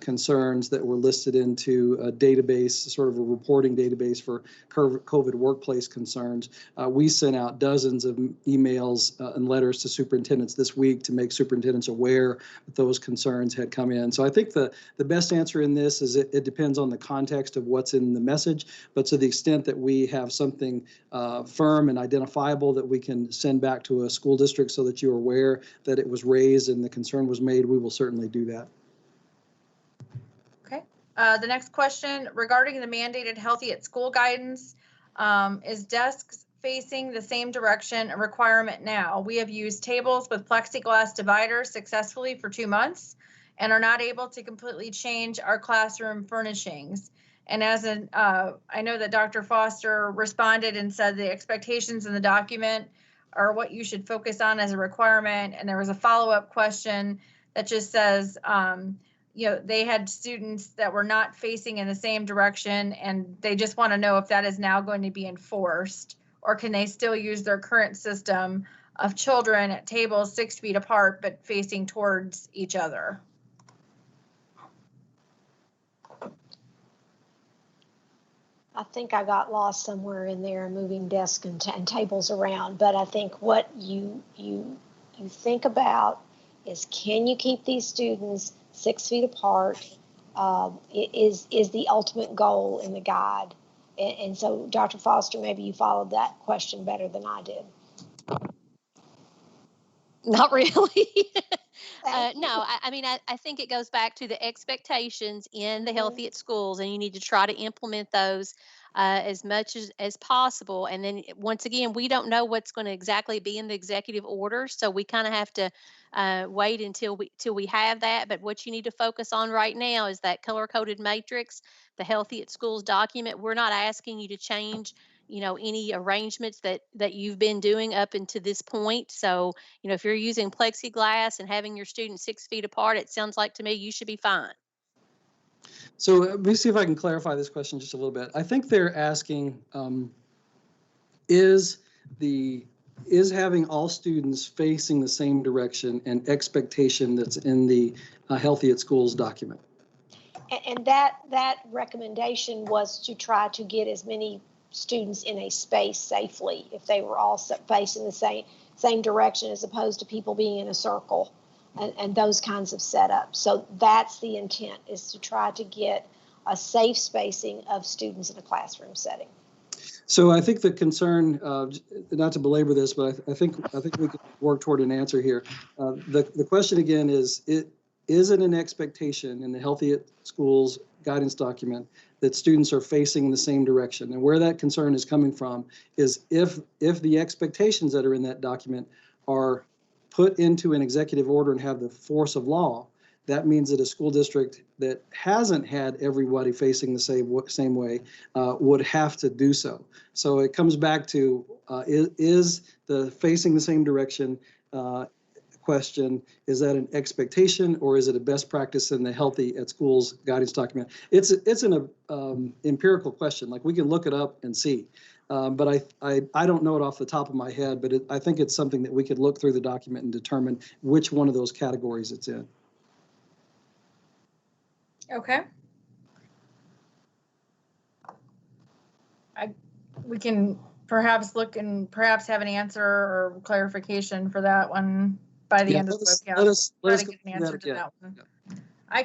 concerns that were listed into a database, sort of a reporting database for COVID workplace concerns. We sent out dozens of emails and letters to superintendents this week to make superintendents aware that those concerns had come in. So I think the best answer in this is it depends on the context of what's in the message, but to the extent that we have something firm and identifiable that we can send back to a school district so that you're aware that it was raised and the concern was made, we will certainly do that. Okay. The next question regarding the mandated Healthy at School guidance, is desks facing the same direction a requirement now? We have used tables with plexiglass dividers successfully for 2 months and are not able to completely change our classroom furnishings. And as I know that Dr. Foster responded and said the expectations in the document are what you should focus on as a requirement. And there was a follow-up question that just says, they had students that were not facing in the same direction, and they just want to know if that is now going to be enforced, or can they still use their current system of children at tables 6 feet apart, but facing towards each other. I think I got lost somewhere in there, moving desks and tables around. But I think what you think about is, can you keep these students 6 feet apart? Is the ultimate goal in the guide. And so, Dr. Foster, maybe you followed that question better than I did. Not really. No, I think it goes back to the expectations in the Healthy at Schools, and you need to try to implement those as much as possible. And then once again, we don't know what's going to exactly be in the executive order, so we kind of have to wait until we have that. But what you need to focus on right now is that color-coded matrix, the Healthy at Schools document. We're not asking you to change any arrangements that you've been doing up until this point. So if you're using plexiglass and having your students 6 feet apart, it sounds like to me you should be fine. So let me see if I can clarify this question just a little bit. I think they're asking, is having all students facing the same direction an expectation that's in the Healthy at Schools document? And that recommendation was to try to get as many students in a space safely if they were all facing the same direction, as opposed to people being in a circle and those kinds of setups. So that's the intent, is to try to get a safe spacing of students in a classroom setting. So I think the concern, not to belabor this, but I think we can work toward an answer here. The question again is it an expectation in the Healthy at Schools guidance document that students are facing in the same direction? And where that concern is coming from is if the expectations that are in that document are put into an executive order and have the force of law, that means that a school district that hasn't had everybody facing the same way would have to do so. So it comes back to, is the facing the same direction question, is that an expectation, or is it a best practice in the Healthy at Schools guidance document? It's an empirical question. Like, we can look it up and see, but I don't know it off the top of my head, but I think it's something that we could look through the document and determine which one of those categories it's in. Okay. We can perhaps look and perhaps have an answer or clarification for that one by the end of the webcast. Let us get an answer to that one. Yeah. I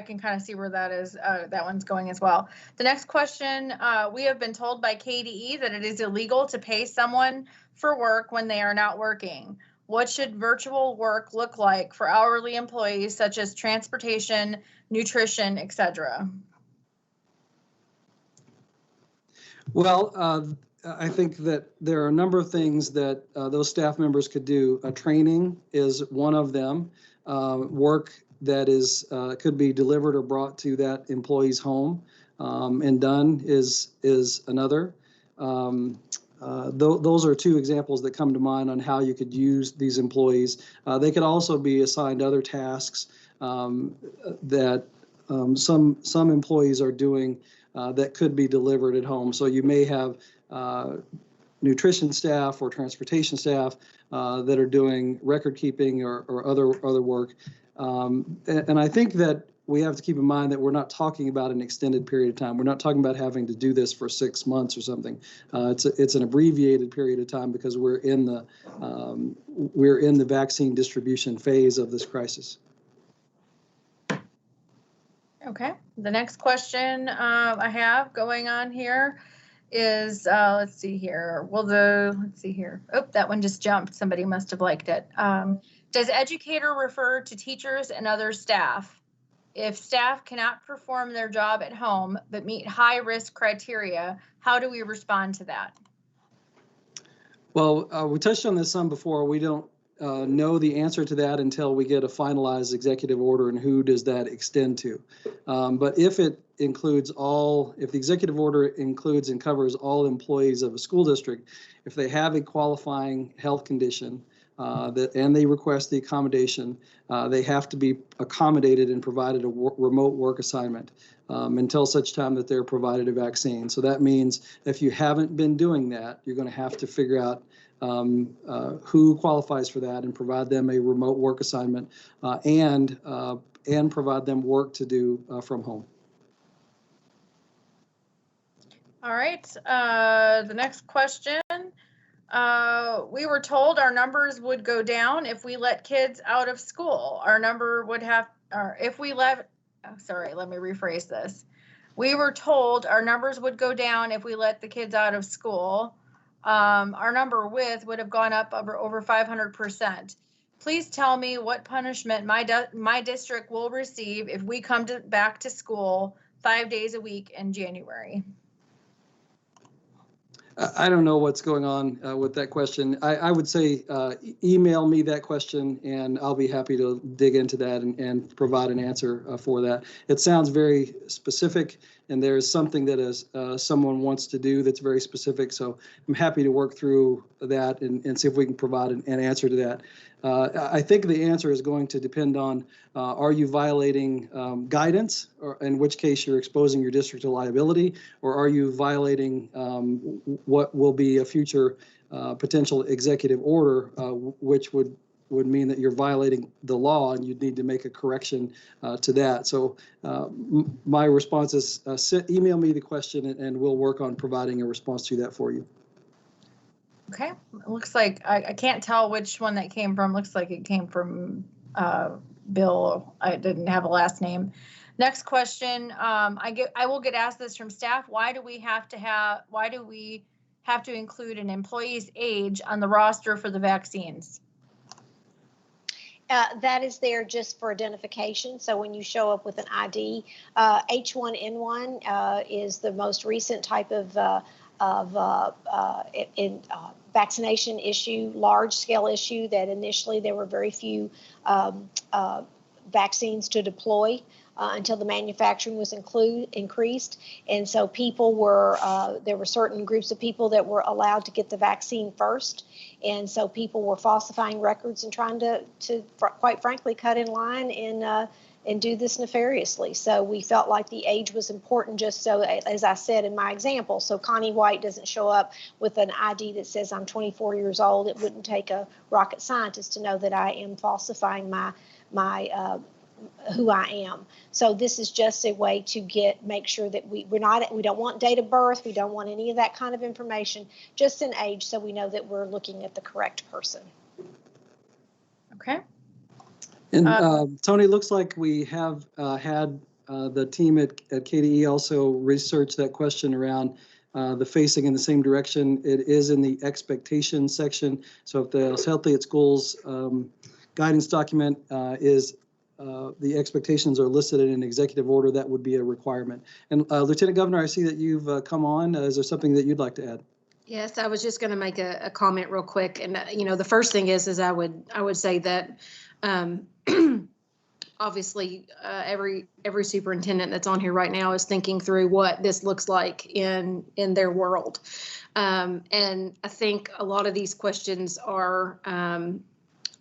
can kind of see where that is. That one's going as well. The next question: we have been told by KDE that it is illegal to pay someone for work when they are not working. What should virtual work look like for hourly employees, such as transportation, nutrition, etc.? Well, I think that there are a number of things that those staff members could do. Training is one of them. Work that is could be delivered or brought to that employee's home and done is another. Those are two examples that come to mind on how you could use these employees. They could also be assigned other tasks that some employees are doing that could be delivered at home. So you may have nutrition staff or transportation staff that are doing record keeping or other work. And I think that we have to keep in mind that we're not talking about an extended period of time. We're not talking about having to do this for 6 months or something. It's an abbreviated period of time because we're in the vaccine distribution phase of this crisis. Okay. The next question I have going on here is, let's see here. Let's see here. Oh, that one just jumped. Somebody must have liked it. Does educator refer to teachers and other staff? If staff cannot perform their job at home but meet high risk criteria, how do we respond to that? Well, we touched on this some before. We don't know the answer to that until we get a finalized executive order and who does that extend to. But if it includes if the executive order includes and covers all employees of a school district, if they have a qualifying health condition and they request the accommodation, they have to be accommodated and provided a remote work assignment until such time that they're provided a vaccine. So that means if you haven't been doing that, you're going to have to figure out who qualifies for that and provide them a remote work assignment and provide them work to do from home. All right, the next question. We were told our numbers would go down if we let kids out of school. Our number would have, or if we let, sorry, let me rephrase this. We were told our numbers would go down if we let the kids out of school. Our number would have gone up over 500%. Please tell me what punishment my district will receive if we come back to school 5 days a week in January. I don't know what's going on with that question. I would say email me that question and I'll be happy to dig into that and provide an answer for that. It sounds very specific and there's something that someone wants to do that's very specific. So I'm happy to work through that and see if we can provide an answer to that. I think the answer is going to depend on, are you violating guidance, or in which case you're exposing your district to liability, or are you violating what will be a future potential executive order, which would mean that you're violating the law and you'd need to make a correction to that. So my response is email me the question and we'll work on providing a response to that for you. Okay, it looks like I can't tell which one that came from. Looks like it came from Bill. I didn't have a last name. Next question. I will get asked this from staff. Why do we have to include an employee's age on the roster for the vaccines? That is there just for identification. So when you show up with an ID, H1N1 is the most recent type of vaccination issue, large-scale issue that initially there were very few vaccines to deploy until the manufacturing was increased. And so people were, there were certain groups of people that were allowed to get the vaccine first. And so people were falsifying records and trying to quite frankly, cut in line and do this nefariously. So we felt like the age was important, just so, as I said in my example, so Connie White doesn't show up with an ID that says I'm 24 years old. It wouldn't take a rocket scientist to know that I am falsifying my who I am. So this is just a way to make sure that we don't want date of birth, we don't want any of that kind of information, just an age, so we know that we're looking at the correct person. Okay. And Tony, looks like we have had the team at KDE also research that question around the facing in the same direction. It is in the expectation section. So if the Healthy at Schools guidance document is the expectations are listed in an executive order, that would be a requirement. And Lieutenant Governor, I see that you've come on. Is there something that you'd like to add? Yes, I was just going to make a comment real quick. And, the first thing is I would say that obviously every superintendent that's on here right now is thinking through what this looks like in their world. And I think a lot of these questions are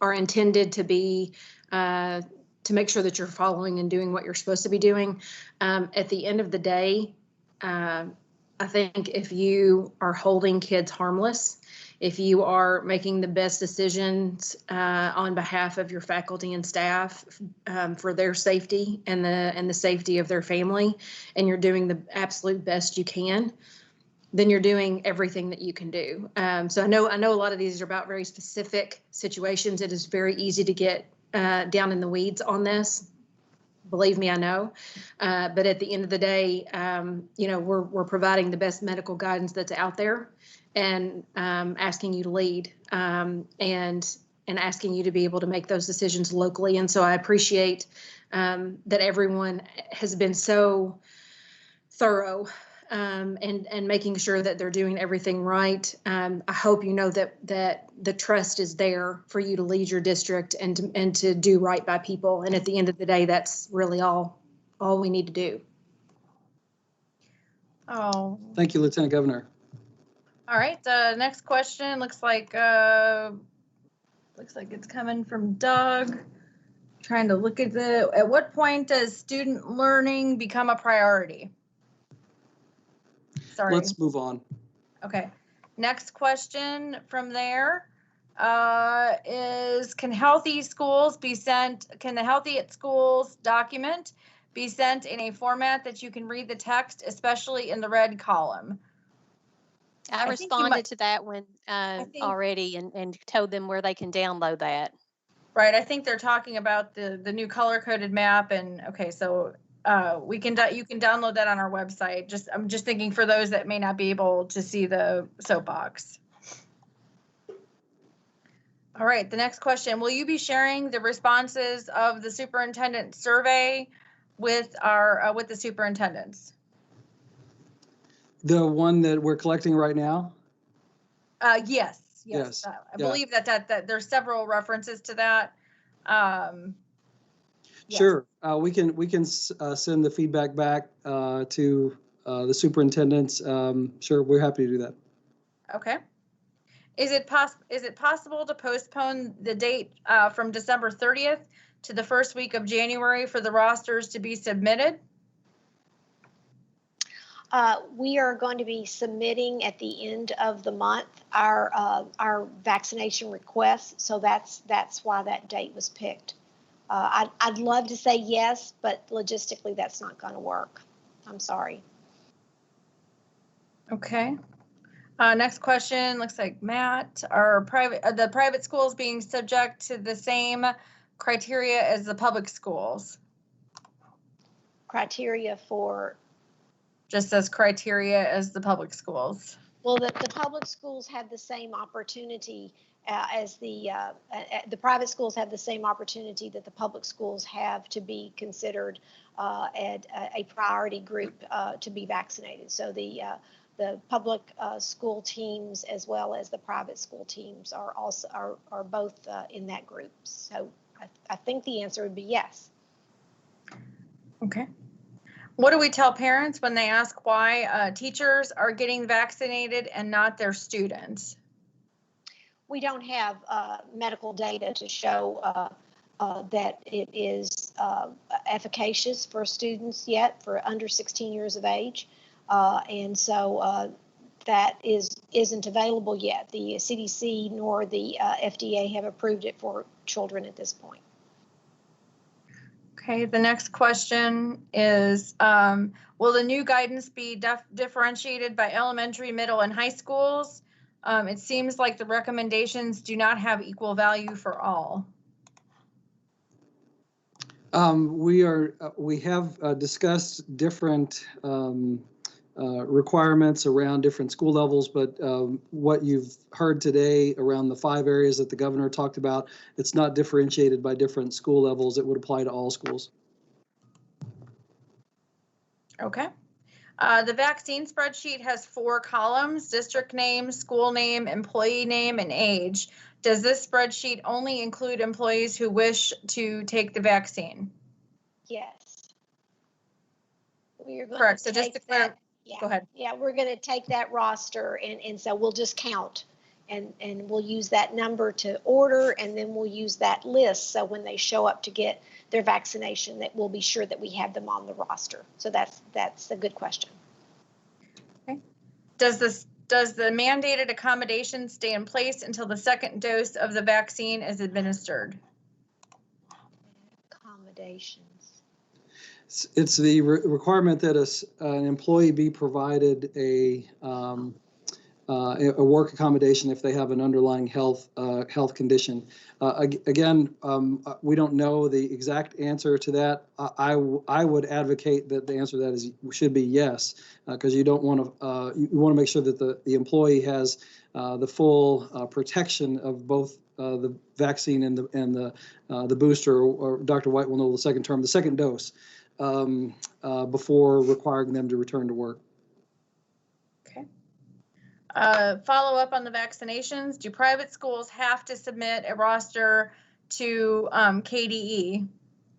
intended to be to make sure that you're following and doing what you're supposed to be doing. At the end of the day, I think if you are holding kids harmless, if you are making the best decisions on behalf of your faculty and staff for their safety and the safety of their family, and you're doing the absolute best you can, then you're doing everything that you can do. So I know a lot of these are about very specific situations. It is very easy to get down in the weeds on this. Believe me, I know. But at the end of the day, we're providing the best medical guidance that's out there, and asking you to lead and asking you to be able to make those decisions locally. And so I appreciate that everyone has been so thorough and making sure that they're doing everything right. I hope you know that the trust is there for you to lead your district and to do right by people. And at the end of the day, that's really all we need to do. Oh, Thank you, Lieutenant Governor. all right. The next question looks like it's coming from Doug. Trying to look at what point does student learning become a priority? Sorry. Let's move on. Okay. Next question from there is, can the Healthy at Schools document be sent in a format that you can read the text, especially in the red column? I responded to that one already and told them where they can download that. Right. I think they're talking about the new color coded map. And okay, so you can download that on our website. I'm just thinking for those that may not be able to see the soapbox. All right, the next question. Will you be sharing the responses of the superintendent survey with the superintendents? The one that we're collecting right now? Yes. Yes. I believe that there's several references to that. Yes. Sure. We can send the feedback back to the superintendents. Sure, we're happy to do that. Okay. Is it possible to postpone the date from December 30th to the first week of January for the rosters to be submitted? We are going to be submitting at the end of the month our vaccination requests, so that's why that date was picked. I'd love to say yes, but logistically that's not going to work. I'm sorry. Okay. Next question looks like Matt. Are the private schools being subject to the same criteria as the public schools? Criteria for? Just says criteria as the public schools. Well, the public schools have the same opportunity as the private schools have the same opportunity that the public schools have to be considered at a priority group to be vaccinated. So the public school teams as well as the private school teams are both in that group. So I think the answer would be yes. Okay. What do we tell parents when they ask why teachers are getting vaccinated and not their students? We don't have medical data to show that it is efficacious for students yet for under 16 years of age. And so that isn't available yet. The CDC nor the FDA have approved it for children at this point. Okay, the next question is, will the new guidance be differentiated by elementary, middle, and high schools? It seems like the recommendations do not have equal value for all. We have discussed different requirements around different school levels, but what you've heard today around the 5 areas that the governor talked about, it's not differentiated by different school levels. It would apply to all schools. Okay. The vaccine spreadsheet has 4 columns: district name, school name, employee name, and age. Does this spreadsheet only include employees who wish to take the vaccine? Yes. Correct. So just to clarify. Yeah. Go ahead. Yeah, we're going to take that roster and so we'll just count and we'll use that number to order, and then we'll use that list so when they show up to get their vaccination that we'll be sure that we have them on the roster. So that's a good question. Okay. Does the mandated accommodation stay in place until the second dose of the vaccine is administered? Accommodations. It's the requirement that an employee be provided a work accommodation if they have an underlying health condition. Again, we don't know the exact answer to that. I would advocate that the answer to that should be yes, because you don't want to you want to make sure that the employee has the full protection of both the vaccine and the booster, or Dr. White will know the second dose, before requiring them to return to work. Okay. Follow up on the vaccinations. Do private schools have to submit a roster to KDE?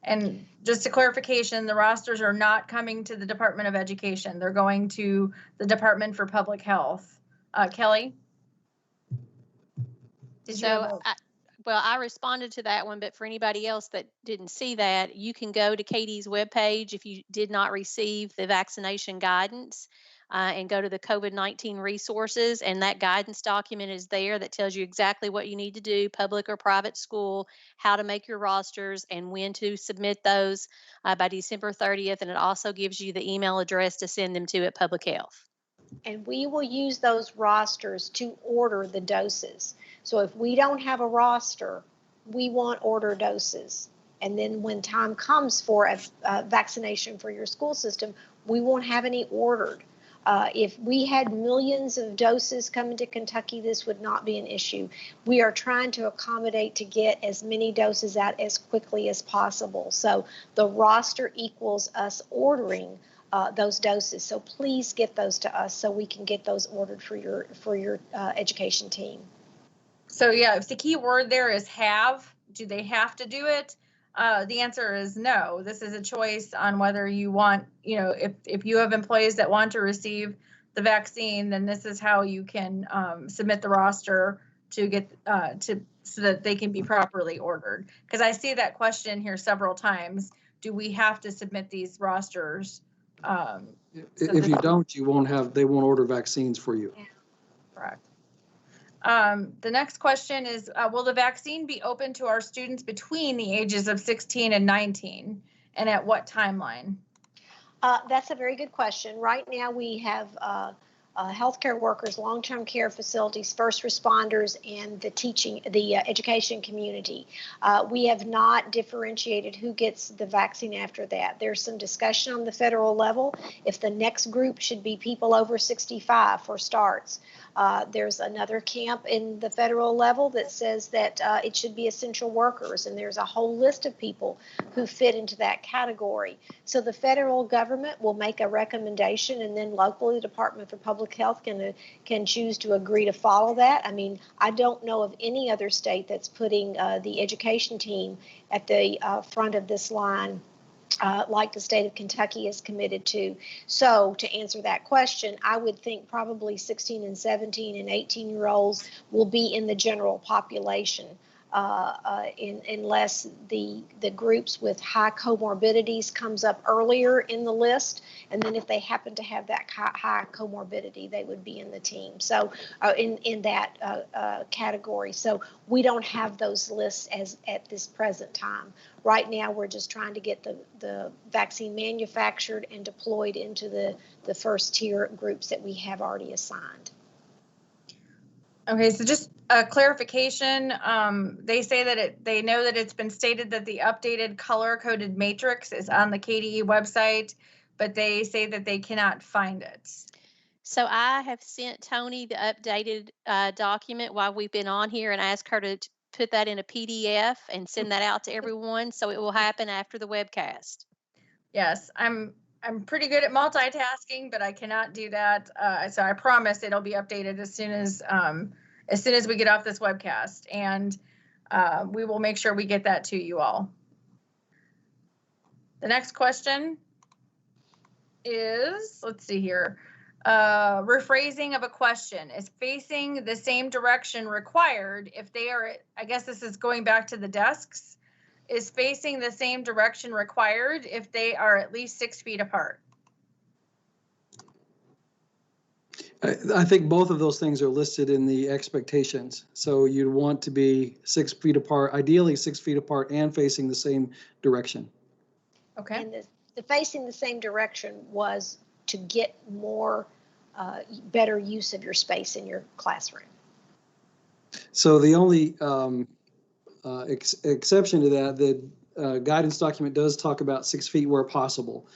And just a clarification, the rosters are not coming to the Department of Education. They're going to the Department for Public Health. Kelly? Well, I responded to that one, but for anybody else that didn't see that, you can go to Katie's webpage if you did not receive the vaccination guidance and go to the COVID-19 resources, and that guidance document is there that tells you exactly what you need to do, public or private school, how to make your rosters, and when to submit those by December 30th, and it also gives you the email address to send them to at Public Health. And we will use those rosters to order the doses. So if we don't have a roster, we won't order doses. And then when time comes for a vaccination for your school system, we won't have any ordered. If we had millions of doses coming to Kentucky, this would not be an issue. We are trying to accommodate to get as many doses out as quickly as possible. So the roster equals us ordering those doses. So please get those to us so we can get those ordered for your education team. So yeah, if the key word there is have, do they have to do it? The answer is no. This is a choice on whether you want, if you have employees that want to receive the vaccine, then this is how you can submit the roster to get so that they can be properly ordered. Because I see that question here several times. Do we have to submit these rosters? If you don't, they won't order vaccines for you. Yeah, correct. The next question is, will the vaccine be open to our students between the ages of 16 and 19, and at what timeline? That's a very good question. Right now we have healthcare workers, long-term care facilities, first responders, and the education community. We have not differentiated who gets the vaccine after that. There's some discussion on the federal level if the next group should be people over 65 for starts. There's another camp in the federal level that says that it should be essential workers, and there's a whole list of people who fit into that category. So the federal government will make a recommendation, and then locally the Department for Public Health can choose to agree to follow that. I mean, I don't know of any other state that's putting the education team at the front of this line like the state of Kentucky is committed to. So to answer that question, I would think probably 16 and 17 and 18-year-olds will be in the general population unless the groups with high comorbidities comes up earlier in the list. And then if they happen to have that high comorbidity, they would be in the team. So in that category. So we don't have those lists at this present time. Right now, we're just trying to get the vaccine manufactured and deployed into the first tier groups that we have already assigned. Okay, so just a clarification. They say that they know that it's been stated that the updated color-coded matrix is on the KDE website, but they say that they cannot find it. So I have sent Tony the updated document while we've been on here and asked her to put that in a PDF and send that out to everyone. So it will happen after the webcast. Yes, I'm pretty good at multitasking, but I cannot do that. So I promise it'll be updated as soon as we get off this webcast, and we will make sure we get that to you all. The next question is, let's see here. Rephrasing of a question. Is facing the same direction required if they are, I guess this is going back to the desks. Is facing the same direction required if they are at least 6 feet apart? I think both of those things are listed in the expectations. So you'd want to be 6 feet apart, ideally 6 feet apart and facing the same direction. Okay. And the facing the same direction was to get more better use of your space in your classroom. So the only exception to that, the guidance document does talk about 6 feet where possible.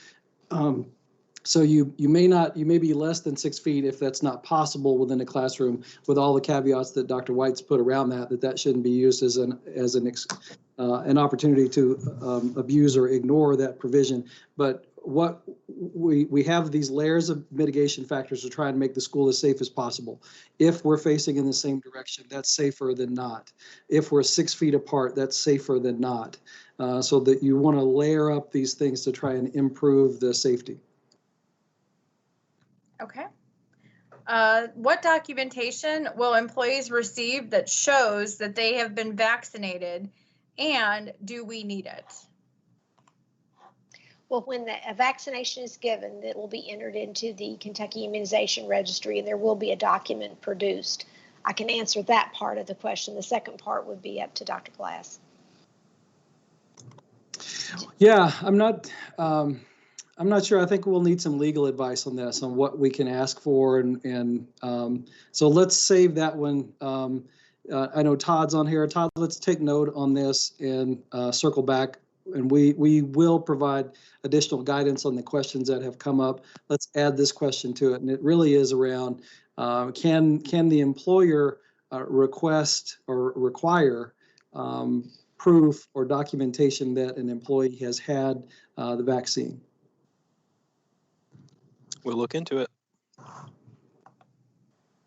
So you may be less than 6 feet if that's not possible within a classroom, with all the caveats that Dr. White's put around that shouldn't be used as an opportunity to abuse or ignore that provision. But what we have these layers of mitigation factors to try and make the school as safe as possible. If we're facing in the same direction, that's safer than not. If we're 6 feet apart, that's safer than not. So that you want to layer up these things to try and improve the safety. Okay. What documentation will employees receive that shows that they have been vaccinated, and do we need it? Well, when a vaccination is given, it will be entered into the Kentucky Immunization Registry, and there will be a document produced. I can answer that part of the question. The second part would be up to Dr. Glass. Yeah, I'm not sure. I think we'll need some legal advice on this, on what we can ask for, and so let's save that one. I know Todd's on here. Todd, let's take note on this and circle back, and we will provide additional guidance on the questions that have come up. Let's add this question to it, and it really is around can the employer request or require proof or documentation that an employee has had the vaccine? We'll look into it.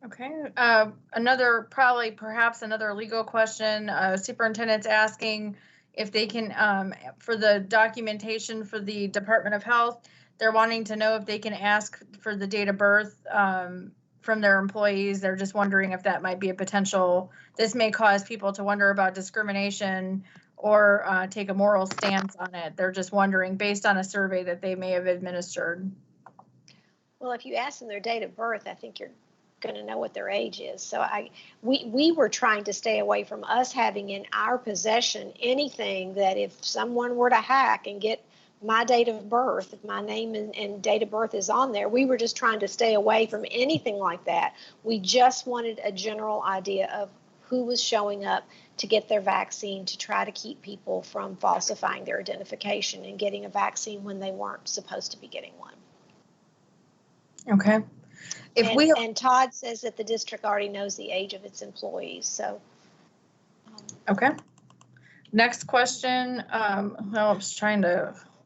Okay. Perhaps another legal question. Superintendent's asking if they can, for the documentation for the Department of Health, they're wanting to know if they can ask for the date of birth from their employees. They're just wondering if that might be a potential. This may cause people to wonder about discrimination or take a moral stance on it. They're just wondering based on a survey that they may have administered. Well, if you ask them their date of birth, I think you're going to know what their age is. So we were trying to stay away from us having in our possession anything that if someone were to hack and get my date of birth, if my name and date of birth is on there, we were just trying to stay away from anything like that. We just wanted a general idea of who was showing up to get their vaccine, to try to keep people from falsifying their identification and getting a vaccine when they weren't supposed to be getting one. Okay. And Todd says that the district already knows the age of its employees. So. Okay. Next question.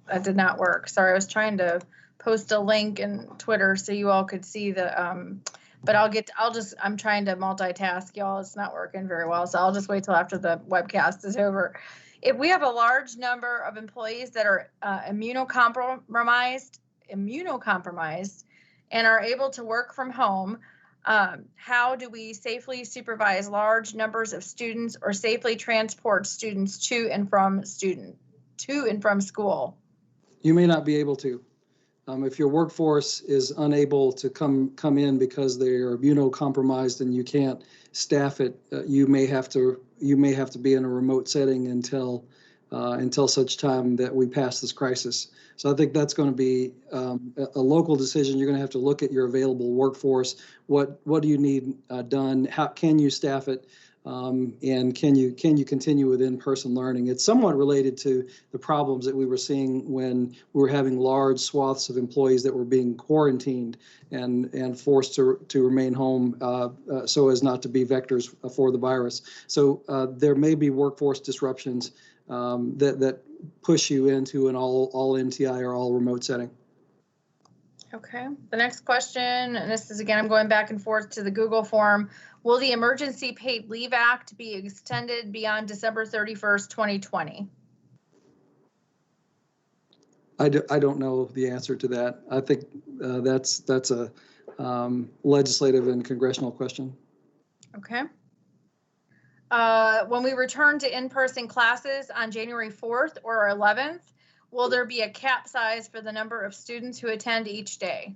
That did not work. Sorry, I was trying to post a link in Twitter so you all could see the, but I'm trying to multitask, y'all. It's not working very well. So I'll just wait till after the webcast is over. If we have a large number of employees that are immunocompromised and are able to work from home, how do we safely supervise large numbers of students or safely transport students to and from school? You may not be able to. If your workforce is unable to come in because they are immunocompromised and you can't staff it, you may have to be in a remote setting until such time that we pass this crisis. So I think that's going to be a local decision. You're going to have to look at your available workforce. What do you need done? How can you staff it? And can you continue with in-person learning? It's somewhat related to the problems that we were seeing when we were having large swaths of employees that were being quarantined and forced to remain home so as not to be vectors for the virus. So there may be workforce disruptions that push you into an all MTI or all remote setting. Okay. The next question, and this is again, I'm going back and forth to the Google form. Will the Emergency Paid Leave Act be extended beyond December 31st, 2020? I don't know the answer to that. I think that's a legislative and congressional question. Okay. When we return to in-person classes on January 4th or 11th, will there be a cap size for the number of students who attend each day?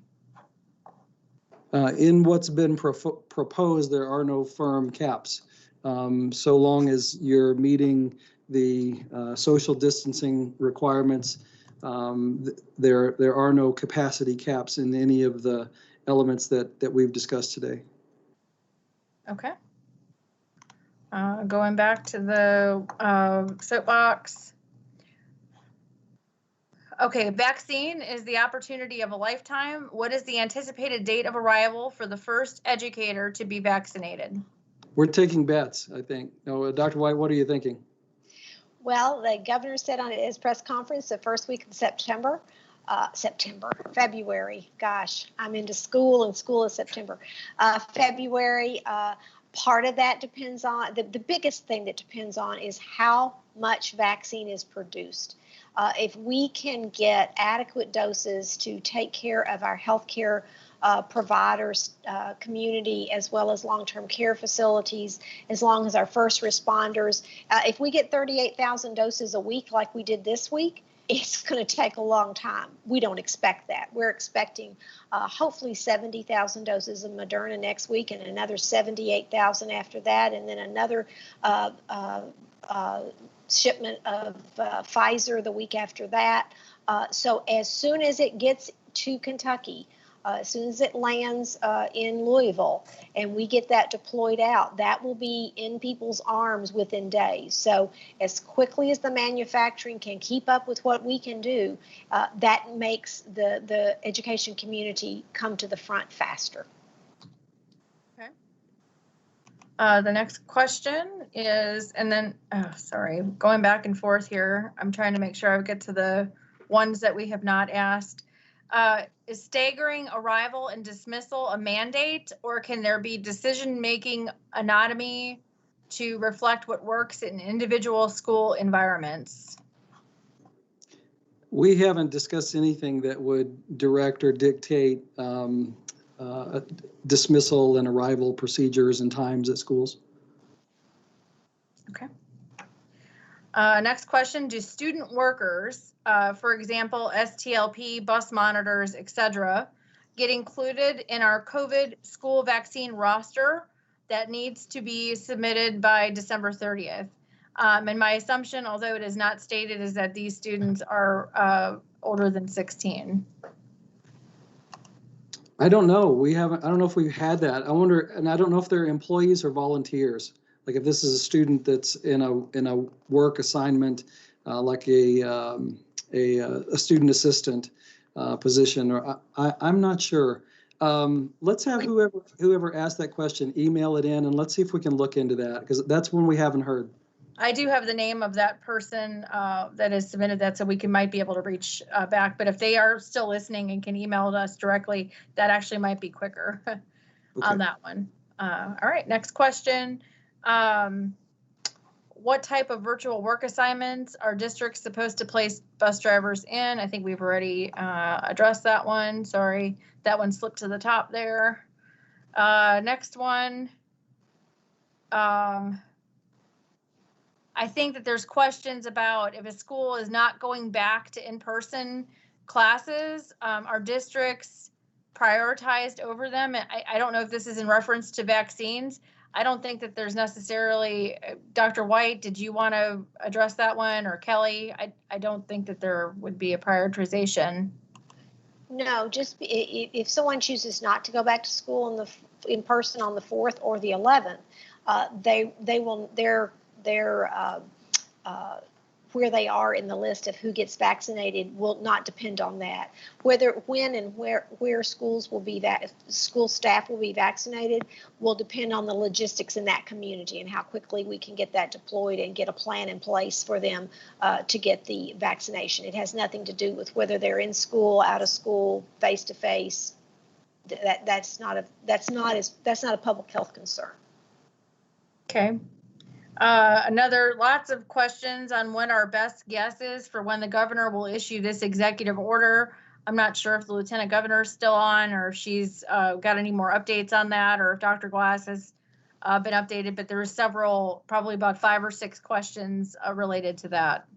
In what's been proposed, there are no firm caps. So long as you're meeting the social distancing requirements, there are no capacity caps in any of the elements that we've discussed today. Okay. Going back to the soapbox. Okay, vaccine is the opportunity of a lifetime. What is the anticipated date of arrival for the first educator to be vaccinated? We're taking bets, I think. No, Dr. White, what are you thinking? Well, the governor said on his press conference the first week of September. February. Gosh, I'm into school and school is September. February, part of that depends on, the biggest thing that depends on is how much vaccine is produced. If we can get adequate doses to take care of our healthcare providers, community, as well as long-term care facilities, as long as our first responders, if we get 38,000 doses a week like we did this week, it's going to take a long time. We don't expect that. We're expecting hopefully 70,000 doses of Moderna next week and another 78,000 after that, and then another shipment of Pfizer the week after that. So as soon as it gets to Kentucky, as soon as it lands in Louisville and we get that deployed out, that will be in people's arms within days. So as quickly as the manufacturing can keep up with what we can do, that makes the education community come to the front faster. Okay. The next question is, and then, sorry, going back and forth here. I'm trying to make sure I get to the ones that we have not asked. Is staggering arrival and dismissal a mandate, or can there be decision-making autonomy to reflect what works in individual school environments? We haven't discussed anything that would direct or dictate dismissal and arrival procedures and times at schools. Okay. Next question, do student workers, for example, STLP, bus monitors, etc., get included in our COVID school vaccine roster that needs to be submitted by December 30th? And my assumption, although it is not stated, is that these students are older than 16. I don't know. I don't know if we've had that. I wonder, and I don't know if they're employees or volunteers. Like if this is a student that's in a work assignment, like a student assistant position, or I'm not sure. Let's have whoever asked that question email it in, and let's see if we can look into that, because that's one we haven't heard. I do have the name of that person that has submitted that, so we might be able to reach back. But if they are still listening and can email us directly, that actually might be quicker on that one. All right, next question. What type of virtual work assignments are districts supposed to place bus drivers in? I think we've already addressed that one. Sorry, that one slipped to the top there. Next one. I think that there's questions about if a school is not going back to in-person classes, are districts prioritized over them? I don't know if this is in reference to vaccines. I don't think that there's necessarily, Dr. White, did you want to address that one, or Kelly? I don't think that there would be a prioritization. No, just if someone chooses not to go back to school in person on the 4th or the 11th, where they are in the list of who gets vaccinated will not depend on that. When and where schools will be, that school staff will be vaccinated will depend on the logistics in that community and how quickly we can get that deployed and get a plan in place for them to get the vaccination. It has nothing to do with whether they're in school, out of school, face to face. That's not a public health concern. Okay. Lots of questions on when our best guess is for when the governor will issue this executive order. I'm not sure if the lieutenant governor is still on, or if she's got any more updates on that, or if Dr. Glass has been updated, but there are several, probably about 5 or 6 questions related to that.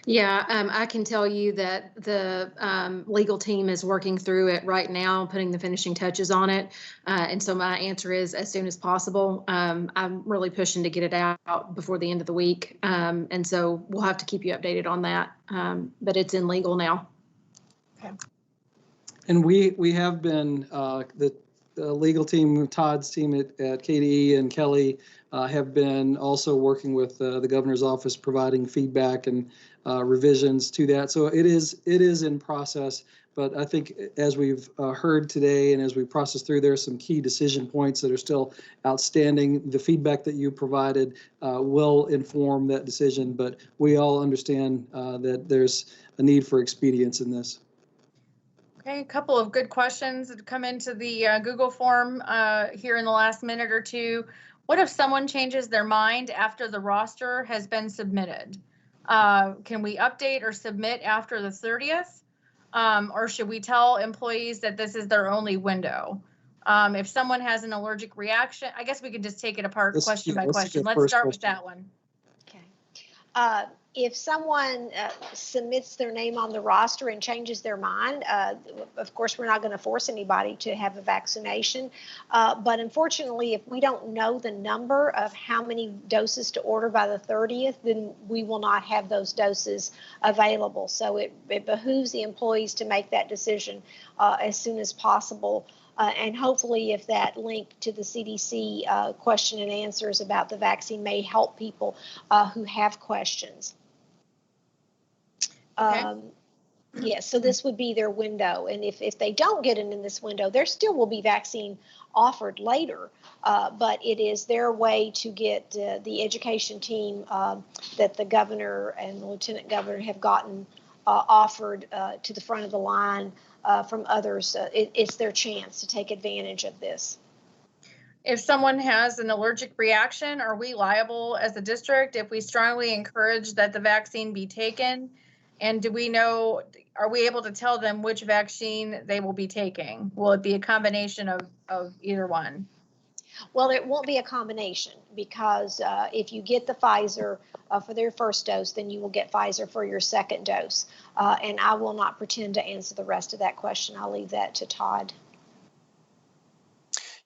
Yeah, I can tell you that the legal team is working through it right now, putting the finishing touches on it. And so my answer is as soon as possible. I'm really pushing to get it out before the end of the week. And so we'll have to keep you updated on that. But it's in legal now. Okay. And we have been, the legal team, Todd's team at KDE and Kelly have been also working with the governor's office, providing feedback and revisions to that. So it is in process, but I think as we've heard today and as we process through, there are some key decision points that are still outstanding. The feedback that you provided will inform that decision, but we all understand that there's a need for expedience in this. Okay, a couple of good questions that come into the Google form here in the last minute or two. What if someone changes their mind after the roster has been submitted? Can we update or submit after the 30th? Or should we tell employees that this is their only window? If someone has an allergic reaction, I guess we could just take it apart question by question. Let's start with that one. Okay. If someone submits their name on the roster and changes their mind, of course, we're not going to force anybody to have a vaccination. But unfortunately, if we don't know the number of how many doses to order by the 30th, then we will not have those doses available. So it behooves the employees to make that decision as soon as possible. And hopefully, if that link to the CDC question and answers about the vaccine may help people who have questions. Okay. Yes, so this would be their window. And if they don't get it in this window, there still will be vaccine offered later. But it is their way to get the education team that the governor and the lieutenant governor have gotten offered to the front of the line from others. It's their chance to take advantage of this. If someone has an allergic reaction, are we liable as a district if we strongly encourage that the vaccine be taken? And do we know, are we able to tell them which vaccine they will be taking? Will it be a combination of either one? Well, it won't be a combination because if you get the Pfizer for their first dose, then you will get Pfizer for your second dose. And I will not pretend to answer the rest of that question. I'll leave that to Todd.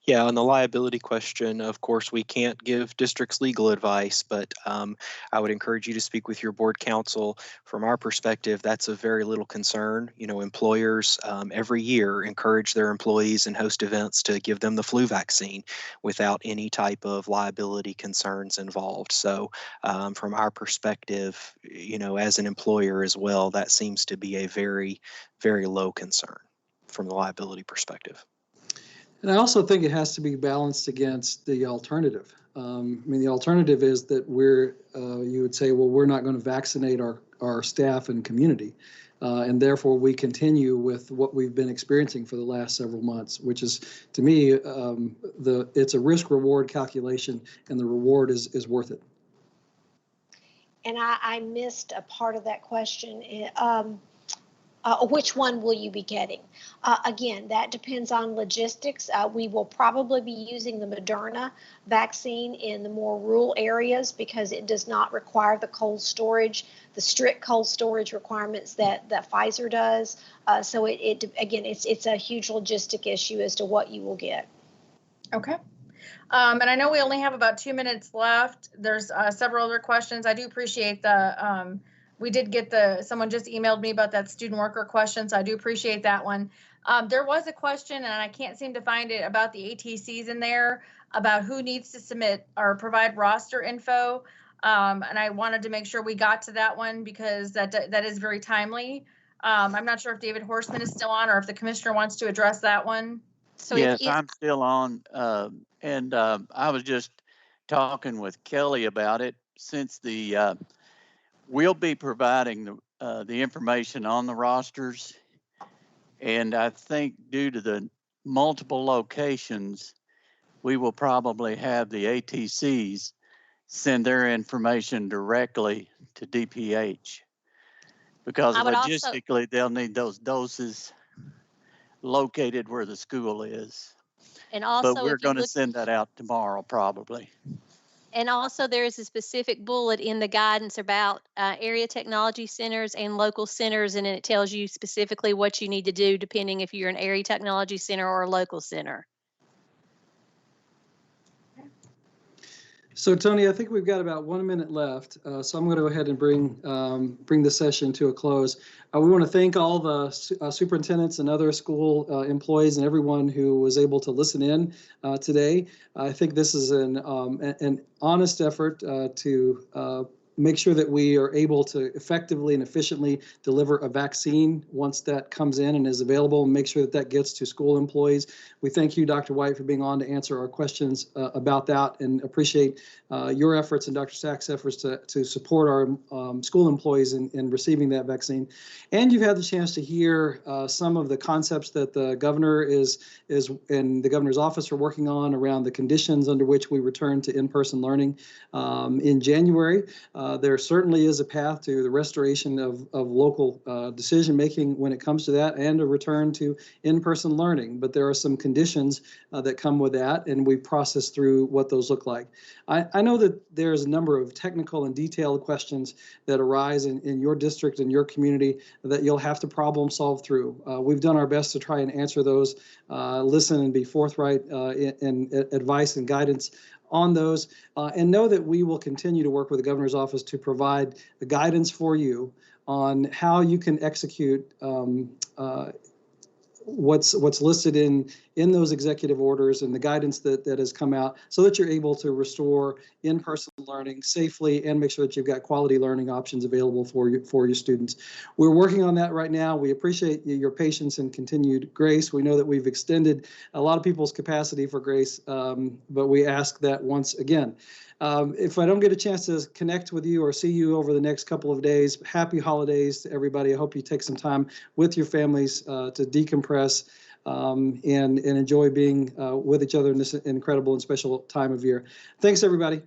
Yeah, on the liability question, of course, we can't give districts legal advice, but I would encourage you to speak with your board counsel. From our perspective, that's of very little concern. You know, employers every year encourage their employees and host events to give them the flu vaccine without any type of liability concerns involved. So from our perspective, you know, as an employer as well, that seems to be a very, very low concern from the liability perspective. And I also think it has to be balanced against the alternative. I mean, the alternative is that you would say, well, we're not going to vaccinate our staff and community. And therefore, we continue with what we've been experiencing for the last several months, which is, to me, it's a risk-reward calculation, and the reward is worth it. And I missed a part of that question. Which one will you be getting? Again, that depends on logistics. We will probably be using the Moderna vaccine in the more rural areas because it does not require the cold storage, the strict cold storage requirements that Pfizer does. So again, it's a huge logistic issue as to what you will get. Okay. And I know we only have about 2 minutes left. There's several other questions. I do appreciate the we did get someone just emailed me about that student worker question, so I do appreciate that one. There was a question, and I can't seem to find it, about the ATCs in there, about who needs to submit or provide roster info. And I wanted to make sure we got to that one because that is very timely. I'm not sure if David Horseman is still on or if the commissioner wants to address that one. So yes, I'm still on. And I was just talking with Kelly about it since we'll be providing the information on the rosters. And I think due to the multiple locations, we will probably have the ATCs send their information directly to DPH because logistically they'll need those doses located where the school is. And also, but we're going to send that out tomorrow probably. And also there is a specific bullet in the guidance about area technology centers and local centers, and it tells you specifically what you need to do depending if you're an area technology center or a local center. So Tony, I think we've got about 1 minute left, so I'm going to go ahead and bring the session to a close. We want to thank all the superintendents and other school employees and everyone who was able to listen in today. I think this is an honest effort to make sure that we are able to effectively and efficiently deliver a vaccine once that comes in and is available, and make sure that that gets to school employees. We thank you, Dr. White, for being on to answer our questions about that, and appreciate your efforts and Dr. Stack's efforts to support our school employees in receiving that vaccine. And you've had the chance to hear some of the concepts that the governor is and the governor's office are working on around the conditions under which we return to in-person learning in January. There certainly is a path to the restoration of local decision-making when it comes to that, and a return to in-person learning. But there are some conditions that come with that, and we process through what those look like. I know that there's a number of technical and detailed questions that arise in your district and your community that you'll have to problem solve through. We've done our best to try and answer those, listen and be forthright in advice and guidance on those, and know that we will continue to work with the governor's office to provide the guidance for you on how you can execute what's listed in those executive orders and the guidance that has come out, so that you're able to restore in-person learning safely and make sure that you've got quality learning options available for your students. We're working on that right now. We appreciate your patience and continued grace. We know that we've extended a lot of people's capacity for grace, but we ask that once again. If I don't get a chance to connect with you or see you over the next couple of days, happy holidays to everybody. I hope you take some time with your families to decompress and enjoy being with each other in this incredible and special time of year. Thanks, everybody.